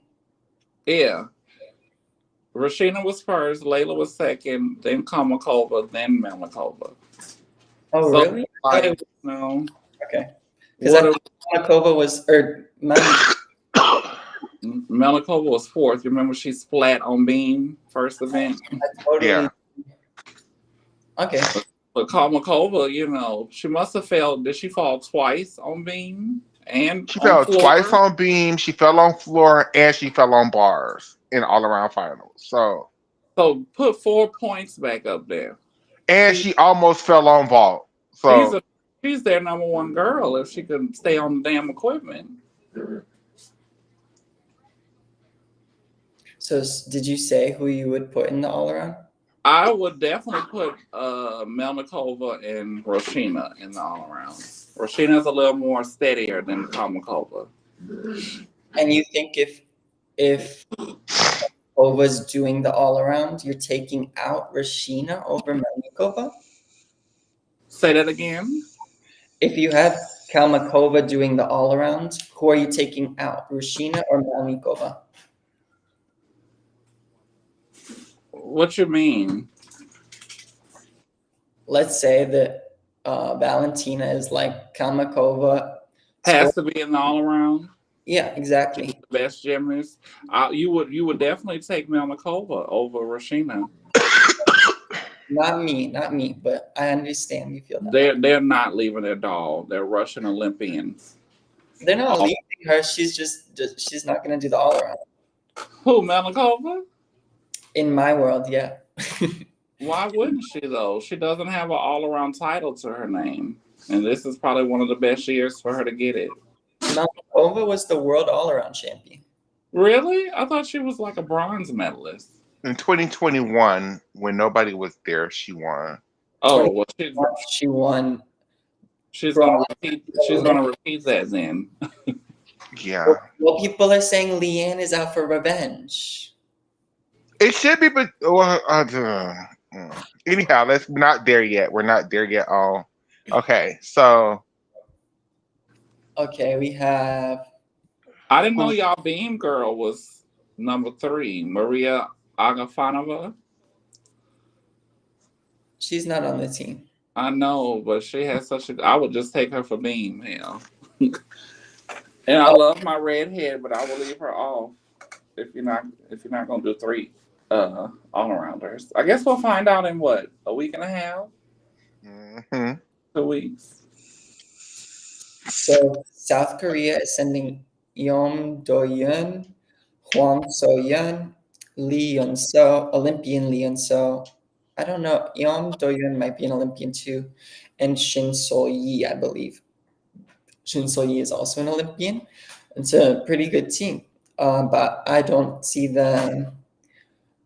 yeah, Rashina was first, Layla was second, then Kamakova, then Melikova. Oh, So really? I thought it like, was okay. Because I what? thought Kalmakova was or Melikova was fourth. You remember she splat on beam first event, Yeah. totally okay. but Kamakova, she must have fell. Did she fall twice on beam and She on fell twice floor? on beam, she fell on floor, and she fell on bars in all around finals. So So put 4 points back up there. and She she almost fell on vault. she's So a she's their number one girl if she could stay on the damn equipment. So did you say who you would put in the all around? I would definitely put Melnikova and Roshina in the all around. Roshina's a little more steadier than Kamakova. And you think if Kova's doing the all around, you're taking out Rashina over Melnikova? Say that again. If you have Kalmakova doing the all around, who are you taking out, Rashina or Melnikova? What you mean? Let's say that Valentina is like Kalmakova. Has to be in the all around. Yeah, She's exactly. the best gymnast. You would definitely take Melnikova over Roshina. Not me, but I understand you feel that way. They're not leaving their doll. They're Russian Olympians. They're not All, leaving her. Just she's not gonna do the all around. who Melnikova? In my world, yeah. Why wouldn't she though? She doesn't have an all around title to her name. And this is probably one of the best years for her to get it. Melnikova was the world all around champion. Really? I thought she was like a bronze medalist. in 2021, when nobody was there, she won. Oh well, 2021, she won she's gonna bronze. repeat. She's gonna repeat that then. Yeah. Well, people are saying Leanne is out for revenge. It should be, but well, anyhow, let's not there yet. We're not there yet. Oh, okay. So Okay, we have. I didn't know who's y'all Beam Girl was number three, Maria Agafanova. She's not on the team. I know, but she has such a. I would just take her for Beam, hell. And I Oh, love my redhead, but I will leave her off if you're not gonna do three all arounders. I guess we'll find out in what, a week and a half, hmm 2 weeks. so South Korea is sending Yeom Do-yeon, Hwang So-yeon, Lee Yeon-so, Olympian Lee Yeon-so. I don't know. Yeom Do-yeon might be an Olympian too, and Shin So-yi, I believe. Shin So-yi is also an Olympian. It's a pretty good team, but I don't see them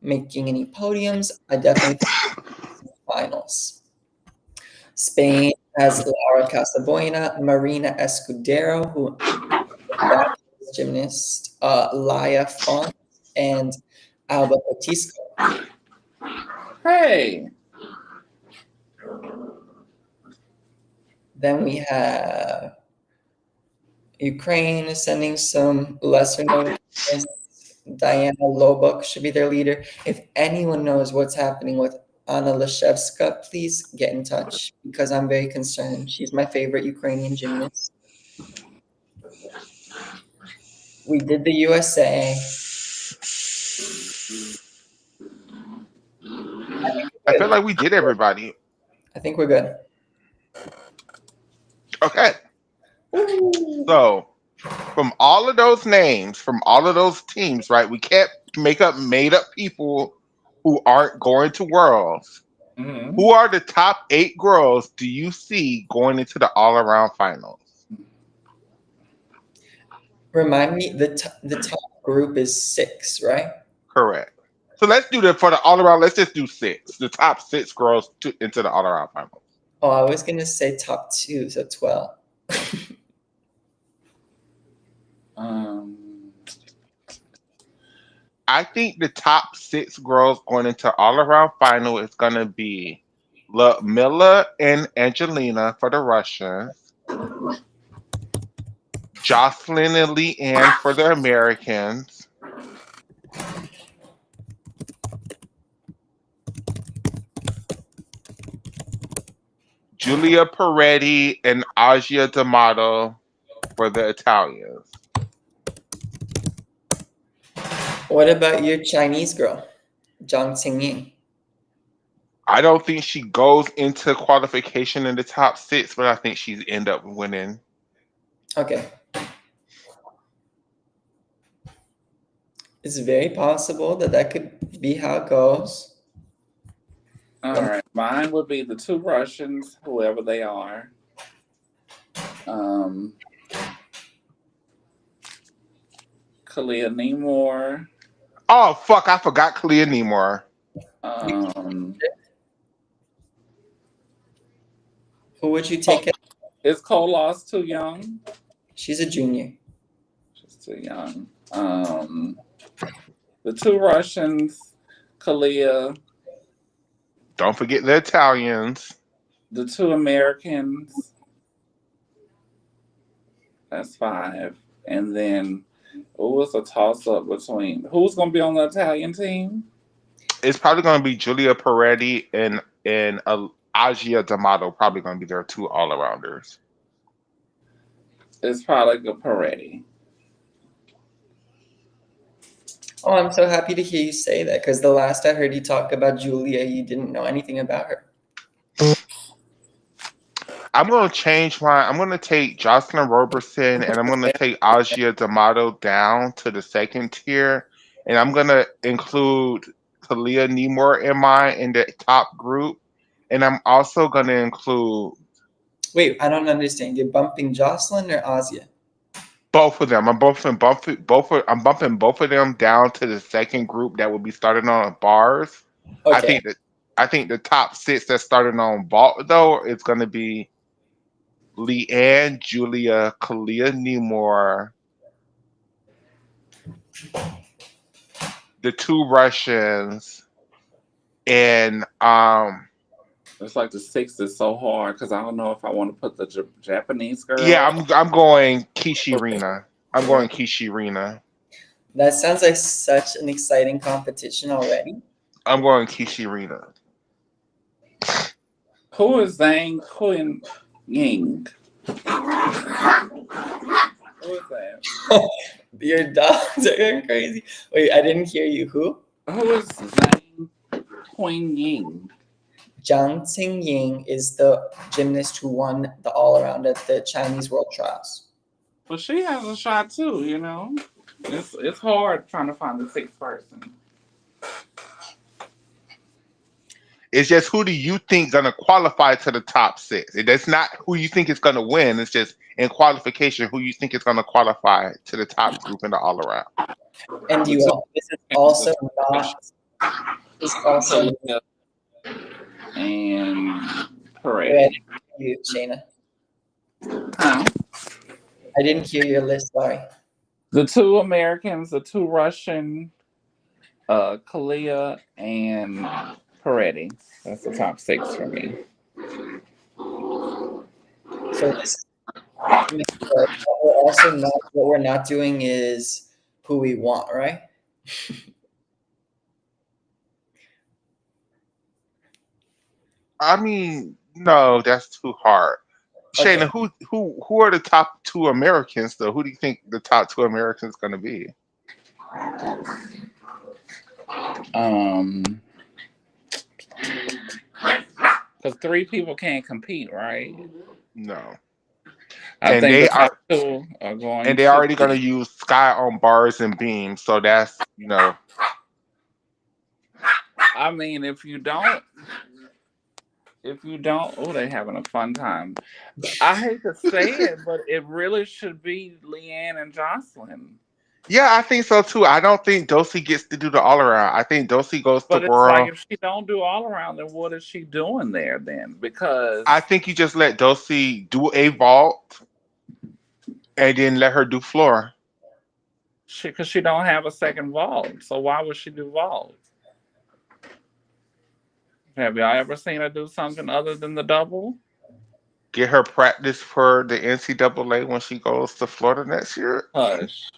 making any podiums. I definitely think finals. Spain has Laura Casabuena, Marina Escudero, who is a gymnast, Laya Font, and Alba Batisco. Hey, Then we have Ukraine is sending some lesser known gymnasts. Diana Lobok should be their leader. If anyone knows what's happening with Anna Lashevska, please get in touch because I'm very concerned. She's my favorite Ukrainian gymnast. We did the USA. I feel Good. like we did everybody. I think we're good. Okay. Ooh. So from all of those names, from all of those teams, right? We can't make up made up people who aren't going to Worlds. Mm-hmm. Who are the top 8 girls do you see going into the all around finals? Remind me, the top group is 6, right? Correct. So let's do that for the all around. Let's just do 6. The top 6 girls into the all around finals. Oh, I was gonna say top 2, so 12. Um, I think the top 6 girls going into all around final is gonna be Mila and Angelina for the Russians, Jocelyn and Leanne for the Americans, Julia Peretti and Agia D'Amato for the Italians. What about your Chinese girl, Zhang Qingying? I don't think she goes into qualification in the top 6, but I think she's end up winning. Okay. It's very possible that that could be how it goes. all right. Mine would be the 2 Russians, whoever they are. Um, Kalia Nemore. Oh fuck! I forgot Kalia Nemore. Um, Who would you take it? is Kolos too young? She's a junior. She's too young. The 2 Russians, Kalia. Don't forget the Italians. The 2 Americans. That's 5. And then it was a toss up between who's going to be on the Italian team? It's probably going to be Julia Peretti and Agia D'Amato. Probably going to be their 2 all arounders. It's probably good Peretti. Oh, I'm so happy to hear you say that because the last I heard you talk about Julia, you didn't know anything about her. I'm going to change my. I'm going to take Jocelyn Robertson and I'm going to take Agia D'Amato down to the second tier, and I'm going to include Kalia Nemore in the top group, and I'm also going to include Wait, I don't understand. You're bumping Jocelyn or Asia? both of them. I'm bumping both of them down to the second group that will be starting on bars. I Okay. think that I think the top 6 that started on vault though is going to be Leanne, Julia, Kalia Nemore, the 2 Russians, and It's like the 6 is so hard because I don't know if I want to put the Japanese yeah, girl. I'm going Kishirina. I'm going Kishirina. That sounds like such an exciting competition already. I'm going Kishirina. Who is Zhang Hun Ying? Who is that? Your dogs are going crazy. Wait, I didn't hear you. Who? Who is Zhang Hun Ying? Zhang Qingying is the gymnast who won the all-around at the Chinese World Trials. Well, she has a shot too, you know. It's hard trying to find the 6th person. It's just who do you think gonna qualify to the top 6? That's not who you think is gonna win. It's just in qualification who you think is gonna qualify to the top group in the all around. And The you 2 all, this is also Russians, not. This also Kalia and wait, I Peretti. didn't hear you, Shayna. Huh? I didn't hear your list. Sorry. The 2 Americans, the 2 Russian, Kalia and Peretti. That's the top 6 for me. So this what we're also not what we're not doing is who we want, right? I mean, no, that's too hard. Okay. Shayna, who are the top 2 Americans though? Who do you think the top 2 Americans gonna be? Um, because 3 people can't compete, right? No. I and think they the top are two are going and they're to already going to be. use Sky on bars and beams. So that's I mean, if you don't, oh, they having a fun time. I hate to say it, but it really should be Leanne and Jocelyn. yeah, I think so too. I don't think Dosey gets to do the all around. I think Dosey goes to But it's like world. if she don't do all around, then what is she doing there then? I Because think you just let Dosey do a vault and then let her do floor. she don't have a second vault. So why would she do vault? Have y'all ever seen her do something other than the double? Get her practice for the NCAA when she goes to Florida next year. Hush.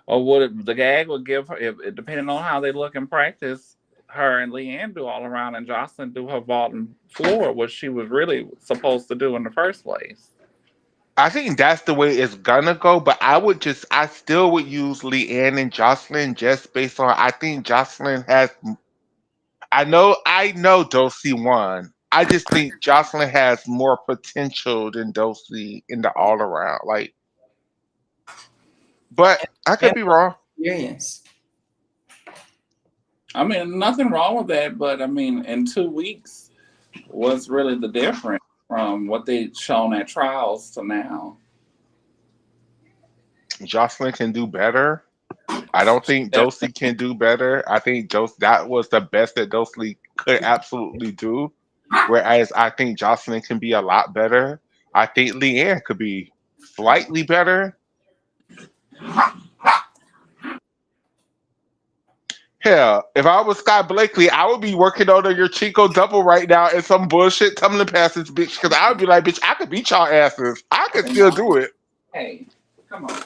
Or would the gag would give her, if depending on how they look in practice, her and Leanne do all around and Jocelyn do her vault and floor, which she was really supposed to do in the first place. I think that's the way it's gonna go, but I still would use Leanne and Jocelyn just based on, I think Jocelyn has, I know Dosey won. I just think Jocelyn has more potential than Dosey in the all around. Like, but I could And be wrong. experience. I mean, nothing wrong with that, but I mean, in 2 weeks, what's really the difference from what they shown at trials to now? Jocelyn can do better. I don't think Dosey Definitely. can do better. I think that was the best that Dosey could absolutely do. Whereas I think Jocelyn can be a lot better. I think Leanne could be slightly better. Hell, if I was Scott Blakely, I would be working on your Chico double right now and some bullshit tumbling past this bitch because I would be like, bitch, I could beat y'all asses. I could still do it. Hey, come on.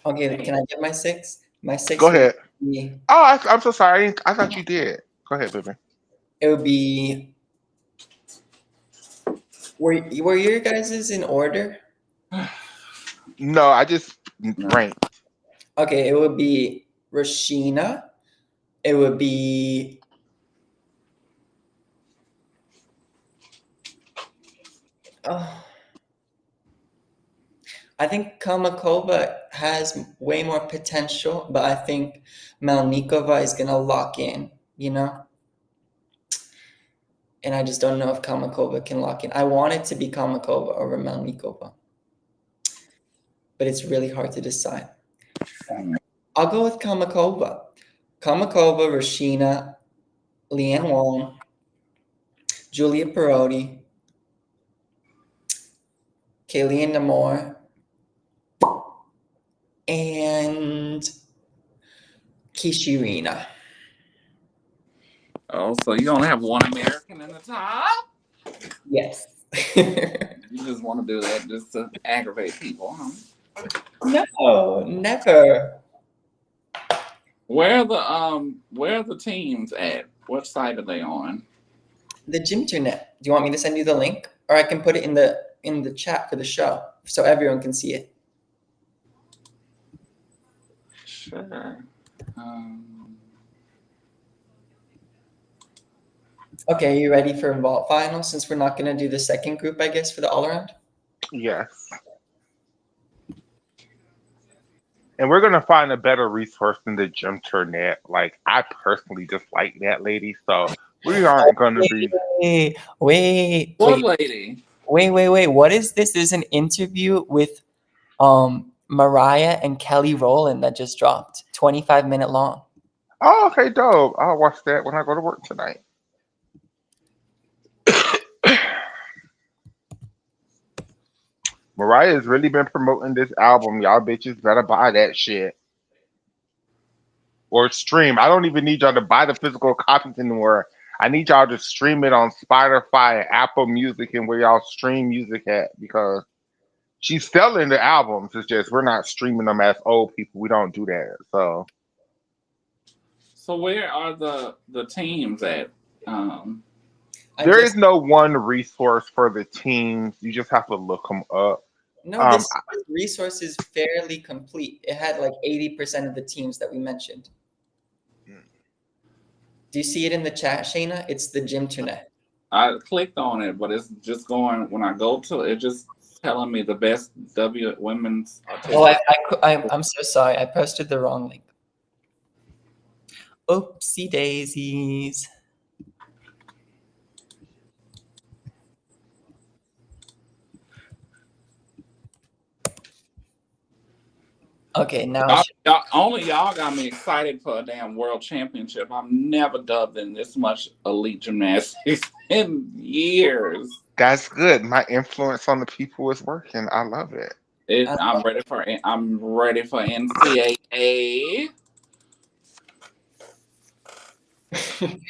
Okay, Hey, can I get my six? My Go six would ahead. be Oh, I'm so sorry. I thought you did. Go ahead, baby. it would be were your guys's in order? No, I just no. ranked. Okay, it would be Rashina. It would be oh, I think Kamakova has way more potential, but I think Melnikova is gonna lock in, you know? And I just don't know if Kamakova can lock in. I want it to be Kamakova over Melnikova, but it's really hard to decide. I'll go with Kamakova. Kamakova, Rashina, Leanne Wong, Julia Perotti, Kayleen Namor, and Kishirina. Oh, so you only have one American in the top? Yes. You just want to do that just to aggravate people, huh? No, never. Where are the teams at? What site are they on? The Gymternet. Do you want me to send you the link, or I can put it in the chat for the show so everyone can see it? Sure. Um, Okay, are you ready for vault final? Since we're not gonna do the second group, I guess, for the all around. Yes. And we're gonna find a better resource than the Gym Turnet. Like I personally just like that lady, so we aren't gonna be. Wait, wait, what wait, lady? wait. What is this? There's an interview with Mariah and Kelly Rowland that just dropped. 25-minute long. Oh, okay, dope. I'll watch that when I go to work tonight. Mariah's really been promoting this album. Y'all bitches better buy that shit or stream. I don't even need y'all to buy the physical copies anymore. I need y'all to stream it on Spotify and Apple Music and where y'all stream music at because she's selling the albums. It's just we're not streaming them as old people. We don't do that. So So where are the teams at? Um, I there is just no one resource for the teams. You just have to look them up. no. Um, This resource is fairly complete. It had like 80% of the teams that we mentioned. Do you see it in the chat, Shayna? It's the Gymternet. I clicked on it, but it's just going when I go to it, just telling me the best women's Oh, artistic. I'm so sorry. I posted the wrong link. Oopsie daisies. Okay, now Only y'all got me excited for a damn world championship. I've never dubbed in this much elite gymnastics in years. That's good. My influence on the people is working. I love it. I'm ready for NCAA.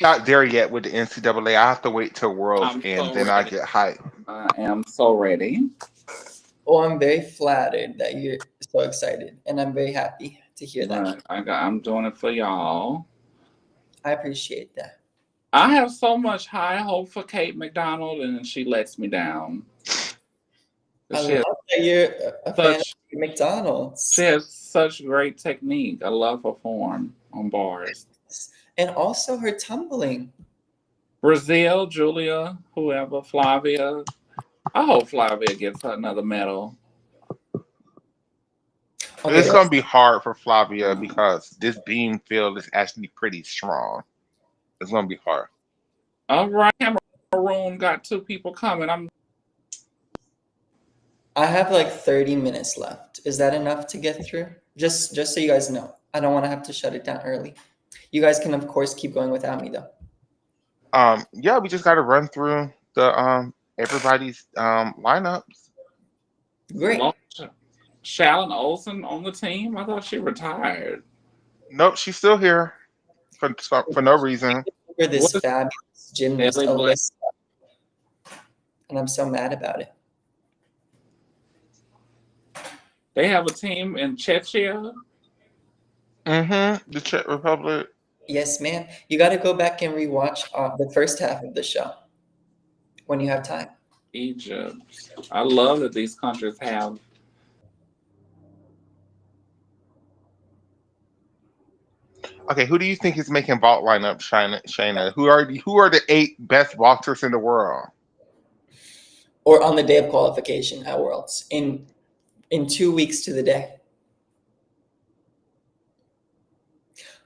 Not there yet with the NCAA. I have to wait till Worlds I'm and so then I ready. get hyped. I am so ready. oh, I'm very flattered that you're so excited, and I'm very happy to hear that. But I'm doing it for y'all. I appreciate that. I have so much high hope for Kate McDonald, and she lets me down. I She has love that you're a fan such of McDonald's. she has such great technique. I love her form on bars. And also her tumbling. Brazil, Julia, whoever, Flavia. I hope Flavia gets another medal. It's Okay, gonna be hard for Flavia because this beam field is actually pretty strong. It's gonna be hard. All right, Cameroon got two people coming. I have like 30 minutes left. Is that enough to get through? Just so you guys know. I don't want to have to shut it down early. You guys can of course keep going without me though. Yeah, we just gotta run through the everybody's lineups. Great. Shallon Olsen on the team. I thought she retired. Nope, she's still here for no reason. For this What is fabulous gymnast, Ellie Blake? Alyssa, and I'm so mad about it. They have a team in Czechia. The Czech Republic. Yes, ma'am. You got to go back and rewatch the first half of the show when you have time. Egypt. I love that these countries have. Okay, who do you think is making vault lineup, Shayna? Who are the 8 best vaulters in the world? Or on the day of qualification at Worlds in 2 weeks to the day.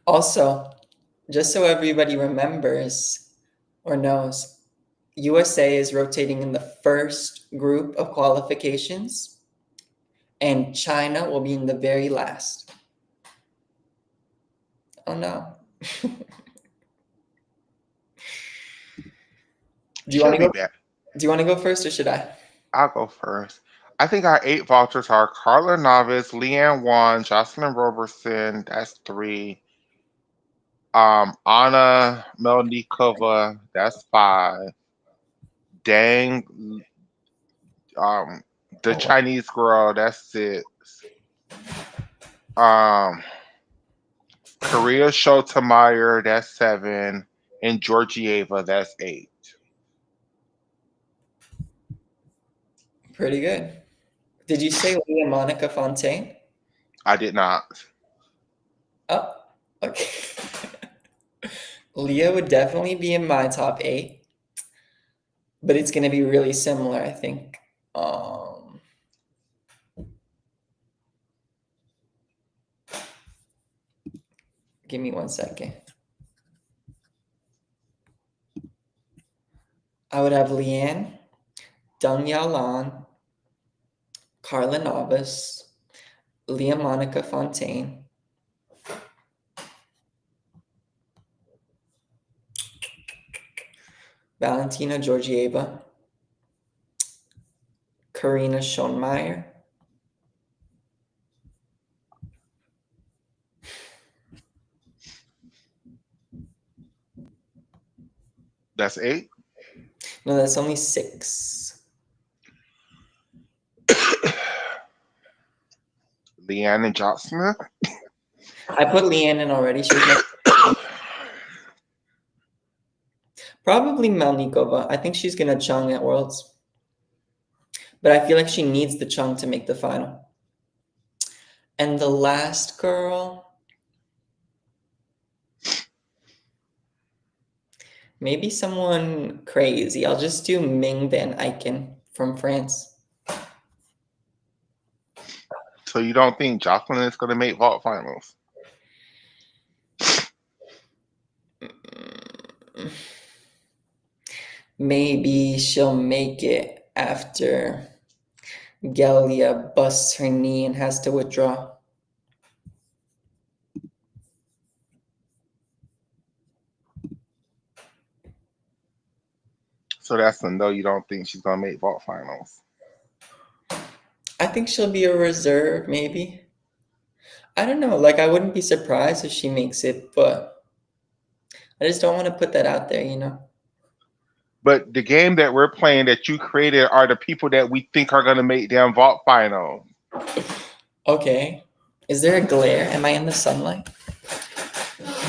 Also, just so everybody remembers or knows, USA is rotating in the first group of qualifications, and China will be in the very last. Oh no. Do you want to She'll go? be back. Do you want to go first, or should I? I'll go first. I think our 8 vaulters are Carla Novice, Leanne Wan, Jocelyn Robertson. That's 3. Anna Melnikova. That's 5. Dang. Um, the Oh, wow. Chinese girl. That's 6. Um, Korea Schotemeyer. That's 7. And Georgieva. That's 8. Pretty good. Did you say Leah Monica Fontaine? I did not. Oh, okay. Leah would definitely be in my top 8, but it's going to be really similar, I think. Give me 1 second. I would have Leanne, Deng Yao Lan, Carla Navas, Leah Monica Fontaine, Valentina Georgieva, Karina Schoenmeyer, That's 8. no, that's only 6. Leanne Johnson. I put Leanne in already. She was probably Melnikova. I think she's gonna chung at Worlds, but I feel like she needs the chung to make the final. And the last girl, Maybe someone crazy. I'll just do Ming Van Eycken from France. So you don't think Jocelyn is going to make vault finals? Mm, maybe she'll make it after Galia busts her knee and has to withdraw. So that's a no. You don't think she's going to make vault finals? I think she'll be a reserve, maybe. I don't know. Like, I wouldn't be surprised if she makes it, but I just don't want to put that out there, you know? But the game that we're playing that you created are the people that we think are going to make them vault final. Okay. Is there a glare? Am I in the sunlight?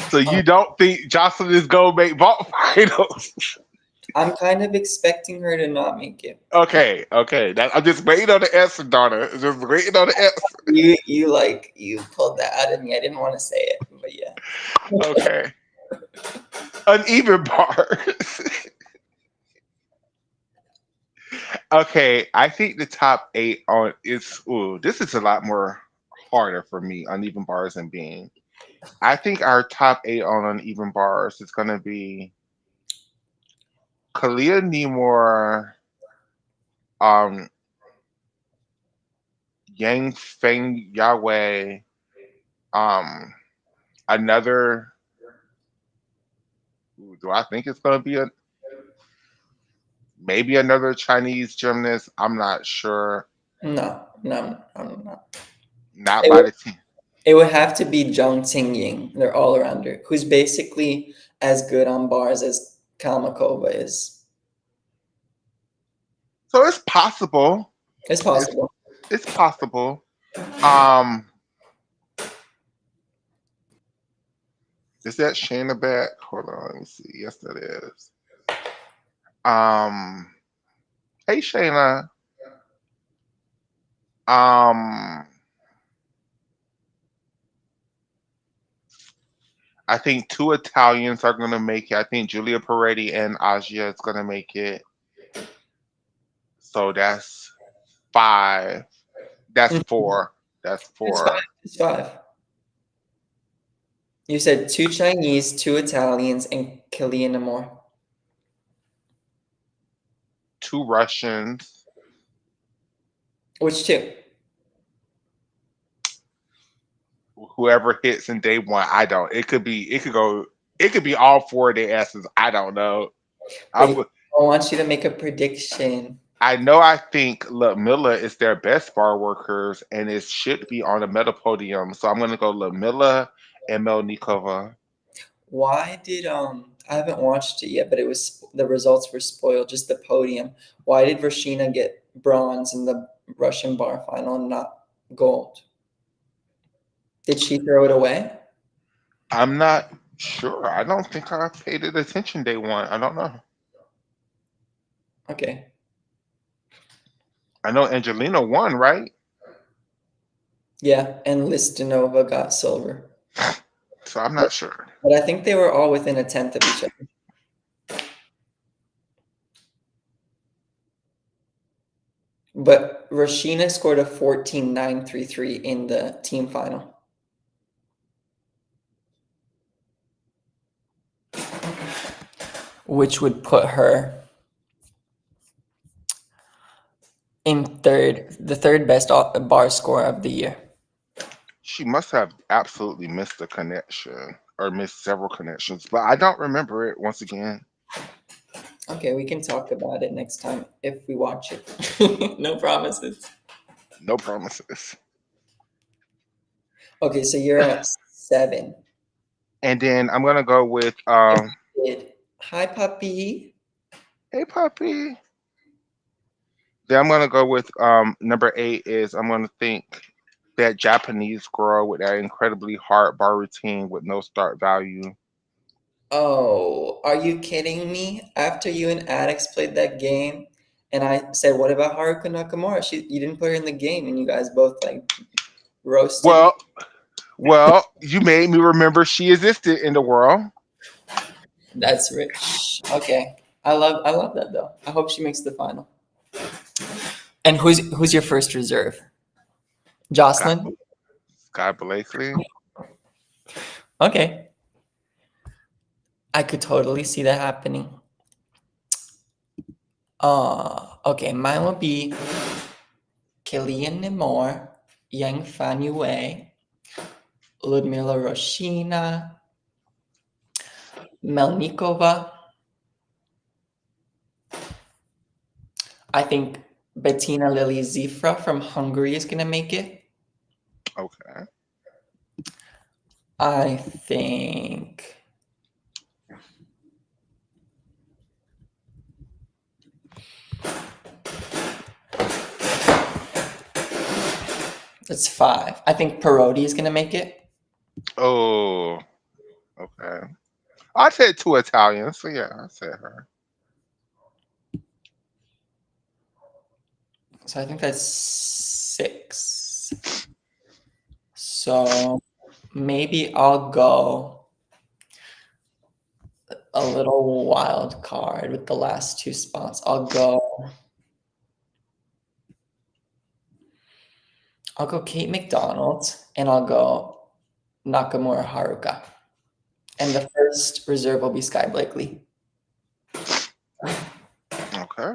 So you don't think Jocelyn is going to make vault finals? I'm kind of expecting her to not make it. Okay. I'm just waiting on the answer, Donna. Just waiting on the answer. You pulled that out of me. I didn't want to say it, but yeah. Okay. Uneven bars. Okay, I think the top eight on is ooh, this is a lot more harder for me, uneven bars and being. I think our top eight on uneven bars is gonna be Kalia Nemore, um, Yang Feng Yahweh, um, another. Do I think it's gonna be a maybe another Chinese gymnast? I'm not sure. No, I'm not. Not It by would, the team. it would have to be Zhang Tingying, their all-arounder, who's basically as good on bars as Kalmakova is. So it's possible. It's It's possible. it's possible. Um, is that Shayna back? Hold on, let me see. Yes, that is. Um, hey Shayna. Um, I think two Italians are gonna make it. I think Julia Peretti and Agia is gonna make it. So that's five. That's Mhm. four. That's It's five. four. It's five. You said two Chinese, two Italians, and Kilian Amor. Two Russians. Which two? Whoever hits in day one, I don't. It could be. It could go. It could be all four of their asses. I don't know. Wait, I'm. I want you to make a prediction. I know. I think Ludmilla is their best bar workers, and it should be on the medal podium. So I'm gonna go Ludmilla and Melnikova. Why did I haven't watched it yet, but it was the results were spoiled, just the podium. Why did Rashina get bronze in the Russian bar final and not gold? Did she throw it away? I'm not sure. I don't think I paid it attention day one. I don't know. Okay. I know Angelina won, right? Yeah, and Listinova got silver. So I'm But, not sure. but I think they were all within a tenth of each other. But Rashina scored a 14.933 in the team final. Which would put her in third, the third best bar score of the year. She must have absolutely missed a connection or missed several connections, but I don't remember it once again. Okay, we can talk about it next time if we watch it. No promises. No promises. Okay, so you're at 7. And then I'm gonna go with Kid. Hi, puppy. hey puppy. Then I'm gonna go with number eight is I'm gonna think that Japanese girl with that incredibly hard bar routine with no start value. Oh, are you kidding me? After you and Addix played that game, and I said, "What about Haruka Nakamura? You didn't put her in the game, and you guys both like roasted me." Well, well, you made me remember she existed in the world. That's rich. Okay. I love that though. I hope she makes the final. And who's your first reserve? Scott Jocelyn? Scott Blakely. Okay. I could totally see that happening. Okay, mine would be Killian Nemore, Yang Fan Yue, Ludmila Roshina, Melnikova. I think Bettina Lily Zifra from Hungary is gonna make it. Okay. I think that's five. I think Parodi is gonna make it. Oh, okay. I said two Italians, so yeah, I said her. So I think that's six. So maybe I'll go a little wild card with the last two spots. I'll go Kate McDonald and I'll go Nakamura Haruka. And the first reserve will be Sky Blakely. Okay.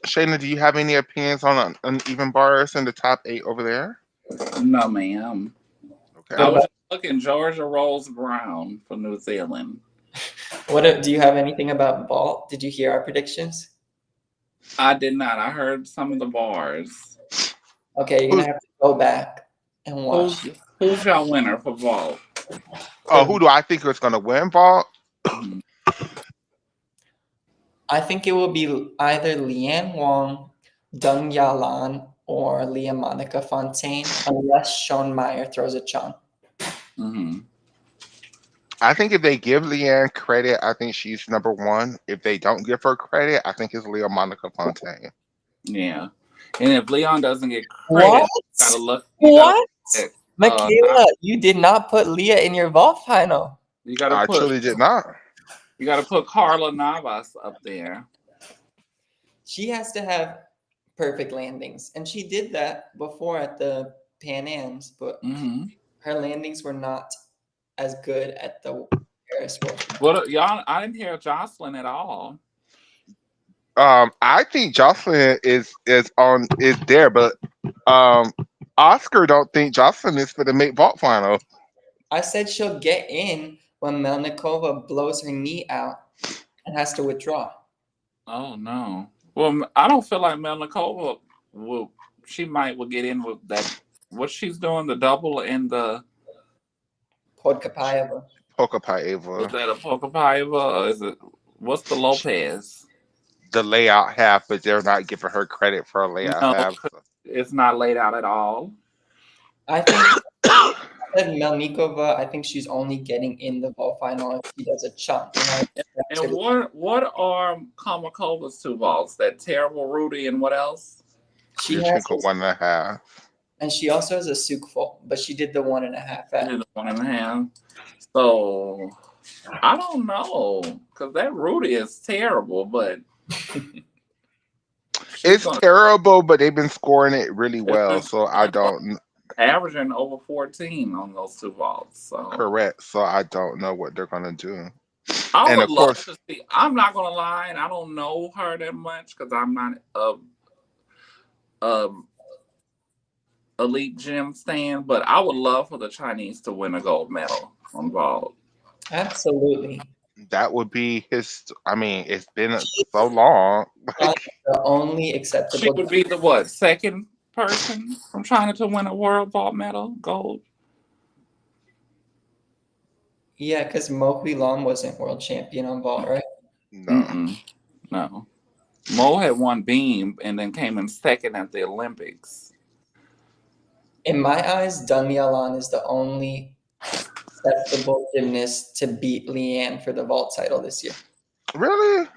Shayna, do you have any opinions on uneven bars in the top 8 over there? No, ma'am. Okay. I was just looking Georgia Rose Brown for New Zealand. Do you have anything about vault? Did you hear our predictions? I did not. I heard some of the bars. Okay, you're gonna have to go back and watch. Who's y'all winner for vault? Oh, who do I think is going to win vault? Mhm. I think it will be either Leanne Wong, Deng Yalan, or Leah Monica Fontaine, unless Sean Meyer throws a chunk. Mhm. I think if they give Leanne credit, I think she's number 1. If they don't give her credit, I think it's Leah Monica Fontaine. Yeah. And if Leon doesn't get What? credit, you gotta look. What? At, Michaela, you did not put Leah in your vault final. you gotta I put. truly did not. You gotta put Carla Navas up there. She has to have perfect landings, and she did that before at the Pan Ams, but Mm-hmm. her landings were not as good at the Paris World. What y'all? I didn't hear Jocelyn at all. I think Jocelyn is there, but Oscar don't think Jocelyn is for the make vault final. I said she'll get in when Melnikova blows her knee out and has to withdraw. Oh no. Well, I don't feel like Melnikova will. She will get in with that. What she's doing, the double and the. Podkapayeva. Is Pokapayeva. that a Pokapiva or is it? What's the Lopez? The layout half, but they're not giving her credit for a layout No, half. it's not laid out at all. I think said Melnikova, I think she's only getting in the ball final if she does a chunk. And what are Kamakova's two balls? That terrible Rudy and what else? She has, Yurchenko 1.5. and she also has a Sukful, but she did the 1.5 at. Did 1.5. So I don't know because that Rudy is terrible, but It's terrible, but they've been scoring it really well, so I don't. Averaging over 14 on those two balls. So Correct, so I don't know what they're gonna do. I And would of love course, to see. I'm not gonna lie, and I don't know her that much because I'm not a elite gym stand, but I would love for the Chinese to win a gold medal on vault. Absolutely. that would be his. I mean, it's been so long. The only She acceptable. would be the what, second person from China to win a world vault medal, gold. Yeah, because Mo Hui-Long wasn't world champion on vault, right? No, No. Mo had won beam and then came in second at the Olympics. In my eyes, Deng Yalan is the only acceptable gymnast to beat Leanne for the vault title this year. really.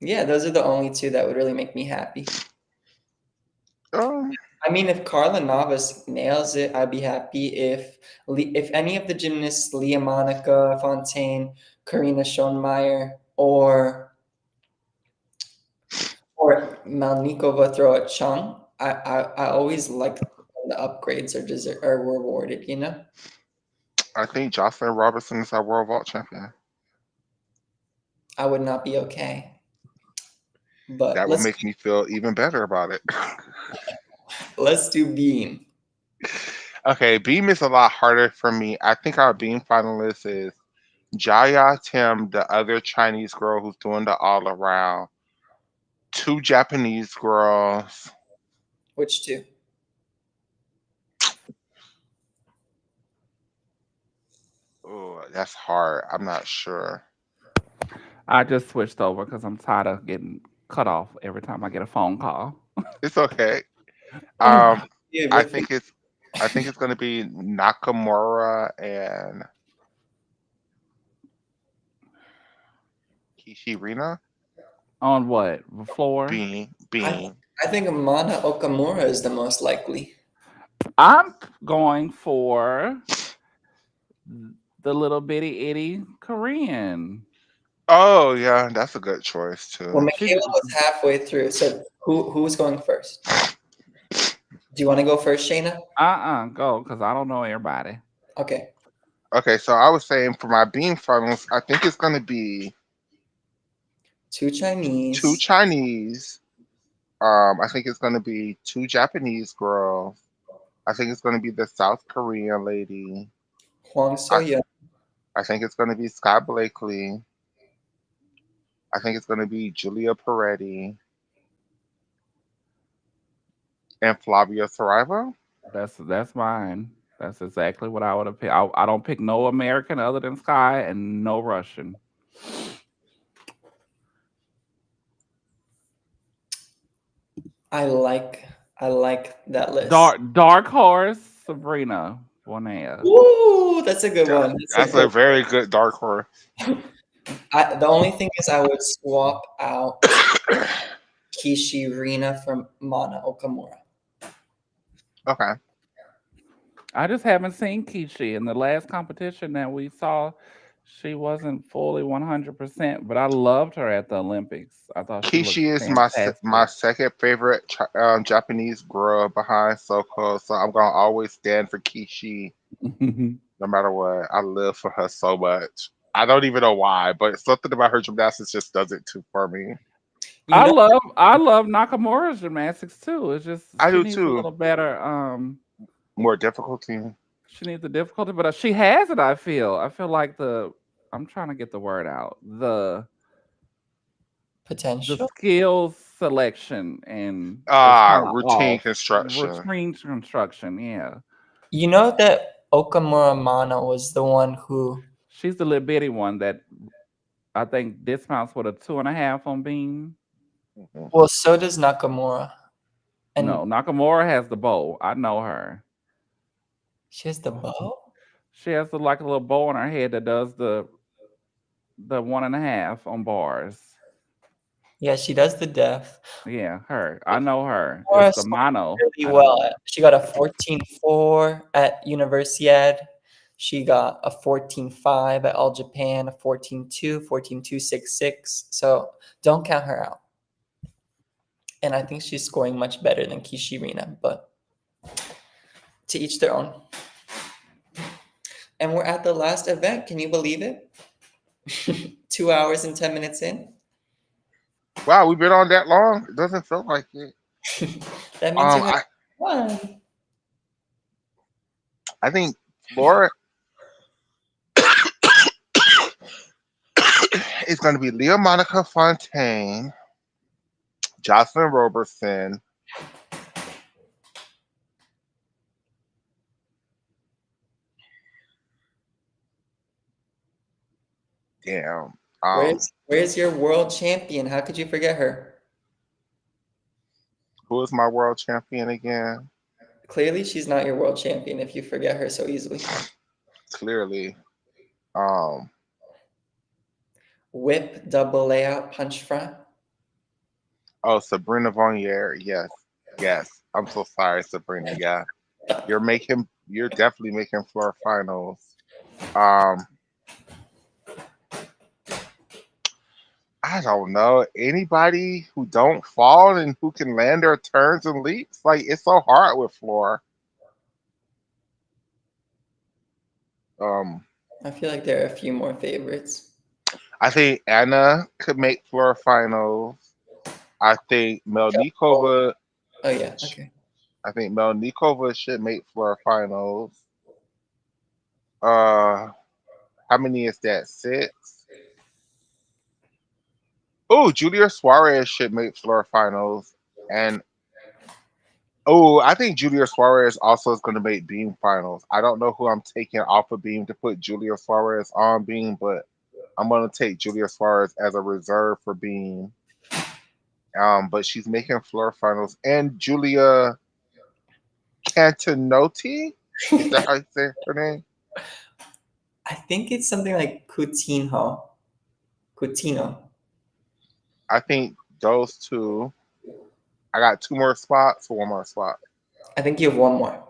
Yeah, those are the only two that would really make me happy. Um, I mean, if Carla Navas nails it, I'd be happy. If any of the gymnasts, Leah Monica Fontaine, Karina Schoenmeyer, or Malnikova throw a Chung, I always like when the upgrades are rewarded. You know, I think Jocelyn Robertson is our world vault champion. I would not be okay. But That would make me feel even better about it. let's do beam. Okay, beam is a lot harder for me. I think our beam finalist is Jaya Tim, the other Chinese girl who's doing the all around, two Japanese girls. Which two? Oh, that's hard. I'm not sure. I just switched over because I'm tired of getting cut off every time I get a phone call. It's okay. Ugh. Um, Yeah, I with me. think it's I think it's gonna be Nakamura and Kishirina. On what? The floor? I Being I think Amana Okamura is the most likely. I'm going for the little bitty itty Korean. Oh yeah, that's a good choice Well, too. She Michaela was halfway through. So who's going first? Do you want to go first, Shayna? go because I don't know everybody. Okay. Okay, so I was saying for my beam funnels, I think it's gonna be Two two Chinese, Chinese. I think it's gonna be two Japanese girls. I think it's gonna be the South Korean lady. Huang I Soyun. I think it's gonna be Scott Blakely. I think it's gonna be Julia Peretti and Flavia Saraiva. That's mine. That's exactly what I would have picked. I don't pick no American other than Sky and no Russian. I like I like that list. Dark horse Sabrina Bonea. Ooh, that's a good Yeah, one. That's a that's a good very good dark horse. one. The only thing is I would swap out Kishi Rina from Mana Okamura. Okay. I just haven't seen Kishi in the last competition that we saw. She wasn't fully 100%, but I loved her at the Olympics. I thought she looked Kishi is my fantastic. second favorite Japanese girl behind Soko, so I'm gonna always stand for Kishi no matter what. I live for her so much. I don't even know why, but something about her gymnastics just does it too for me. You know, I love Nakamura's gymnastics too. It's just I she do needs a too. little better More difficulty. she needs the difficulty, but she has it, I feel. I feel like the I'm trying to get the word out. The potential. skills selection and is kind of Routine off. construction. Routine construction, yeah. You know that Okamura Mana was the one who. She's the little bitty one that I think dismounts with a 2.5 on beam. Mhm. Well, so does Nakamura, No, and Nakamura has the bow. I know her. she has the bow. She has like a little bow on her head that does the 1.5 on bars. Yeah, she does the def. Yeah, her. I know her. It's Nora the scored mono. really I don't well. know. She got a 14.4 at Universiad. She got a 14.5 at All Japan, a 14.2, 14.266. So don't count her out. And I think she's scoring much better than Kishirina, but to each their own. And we're at the last event. Can you believe it? 2 hours and 10 minutes in. Wow, we've been on that long. It doesn't feel like it. That means Um, you have I fun. I think Flora is going to be Leah Monica Fontaine, Jocelyn Robertson. Damn. Where's your world champion? How could you forget her? Who is my world champion again? Clearly, she's not your world champion if you forget her so easily. Clearly. Um, Whip, double layout, punch front. oh, Sabrina Vonnier. Yes. Yes, I'm so sorry, Sabrina. Yeah, you're definitely making floor finals. Um, I don't know anybody who don't fall and who can land their turns and leaps. Like it's so hard with floor. Um, I feel like there are a few more favorites. I think Anna could make floor finals. I think Oh, Melnikova. oh yeah, okay. I think Melnikova should make floor finals. Uh, how many is that? Six. Oh, Julia Suarez should make floor finals, and oh, I think Julia Suarez also is going to make beam finals. I don't know who I'm taking off of beam to put Julia Suarez on beam, but I'm going to take Julia Suarez as a reserve for beam. But she's making floor finals, and Julia Cantanotti, is that how you say her name? I think it's something like Coutinho. Coutinho. I think those two. I got two more spots for one more spot. I think you have one more.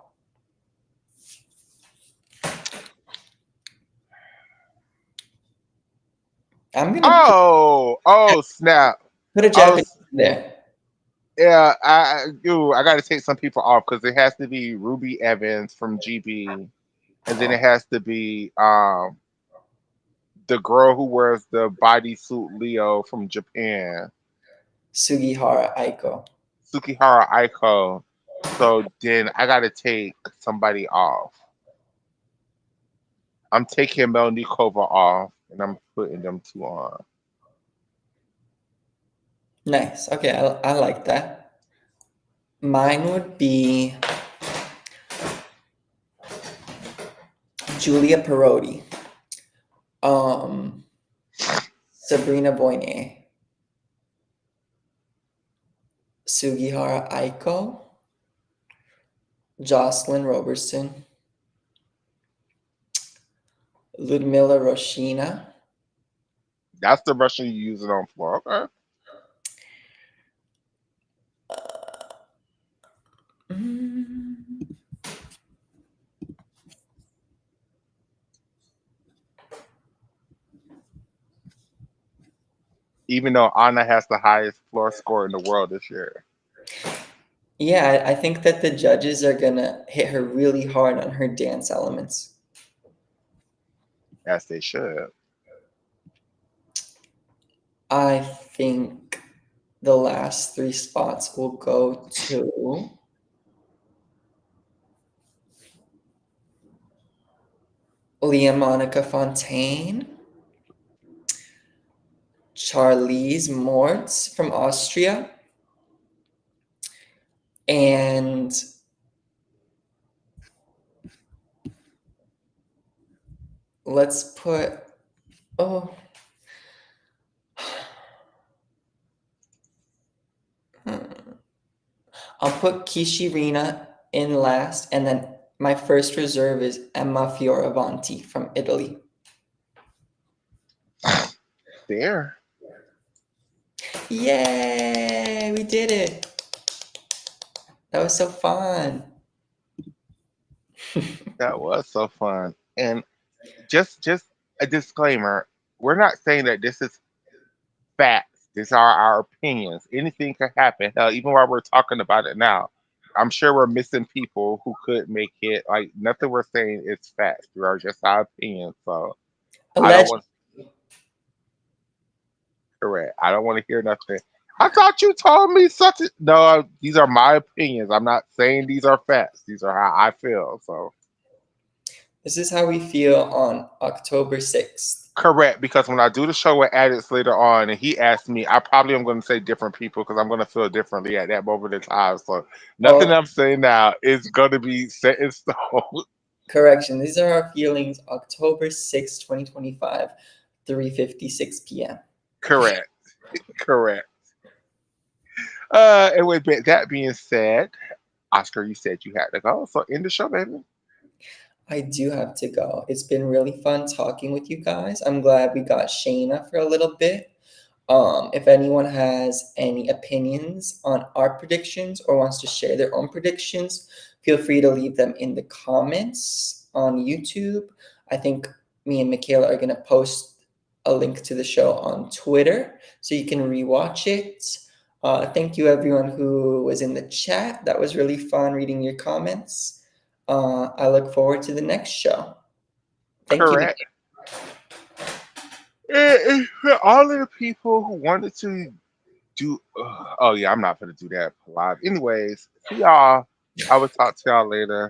I'm gonna Oh, snap! put a I Japanese was in there. Yeah, I got to take some people off because it has to be Ruby Evans from GB, and then Oh, it has to be the girl who wears the bodysuit Leo from Japan, Sugihara Aiko. Tsukihara Aiko. So then I got to take somebody off. I'm taking Melnikova off, and I'm putting them two on. Nice. Okay, I like that. Mine would be Julia Perotti, um, Sabrina Boyne, Sugihara Aiko, Jocelyn Robertson, Ludmila Roshina, That's the Russian you use it on floor. Okay. mm, Even though Anna has the highest floor score in the world this year. yeah, I think that the judges are gonna hit her really hard on her dance elements. As they should. I think the last three spots will go to Leah Monica Fontaine, Charlize Mortz from Austria, and let's put, oh, I'll put Kishirina in last, and then my first reserve is Emma Fioravanti from Italy. There. Yay! We did it. That was so fun. That was so fun. And just a disclaimer, we're not saying that this is facts. These are our opinions. Anything could happen. Hell, even while we're talking about it now, I'm sure we're missing people who could make it. Like nothing we're saying is facts. They are just our opinions. So I don't Alleged. want correct. I don't want to hear nothing. I thought you told me such. No, these are my opinions. I'm not saying these are facts. These are how I feel. So This is how we feel on October 6th. correct, because when I do the show with Addicts later on, and he asked me, I probably am going to say different people because I'm going to feel differently at that moment in time. So nothing Oh, I'm saying now is going to be set in stone. correction. These are our feelings October 6th, 2025, 3:56 p.m. Correct, correct. And with that being said, Oscar, you said you had to go, so end the show, baby. I do have to go. It's been really fun talking with you guys. I'm glad we got Shayna for a little bit. If anyone has any opinions on our predictions or wants to share their own predictions, feel free to leave them in the comments on YouTube. I think me and Michaela are going to post a link to the show on Twitter so you can rewatch it. Thank you, everyone who was in the chat. That was really fun reading your comments. I look forward to the next show. Thank you, Michaela. Correct. For all of the people who wanted to do, oh yeah, I'm not gonna do that live. Anyways, see y'all. I will talk to y'all later.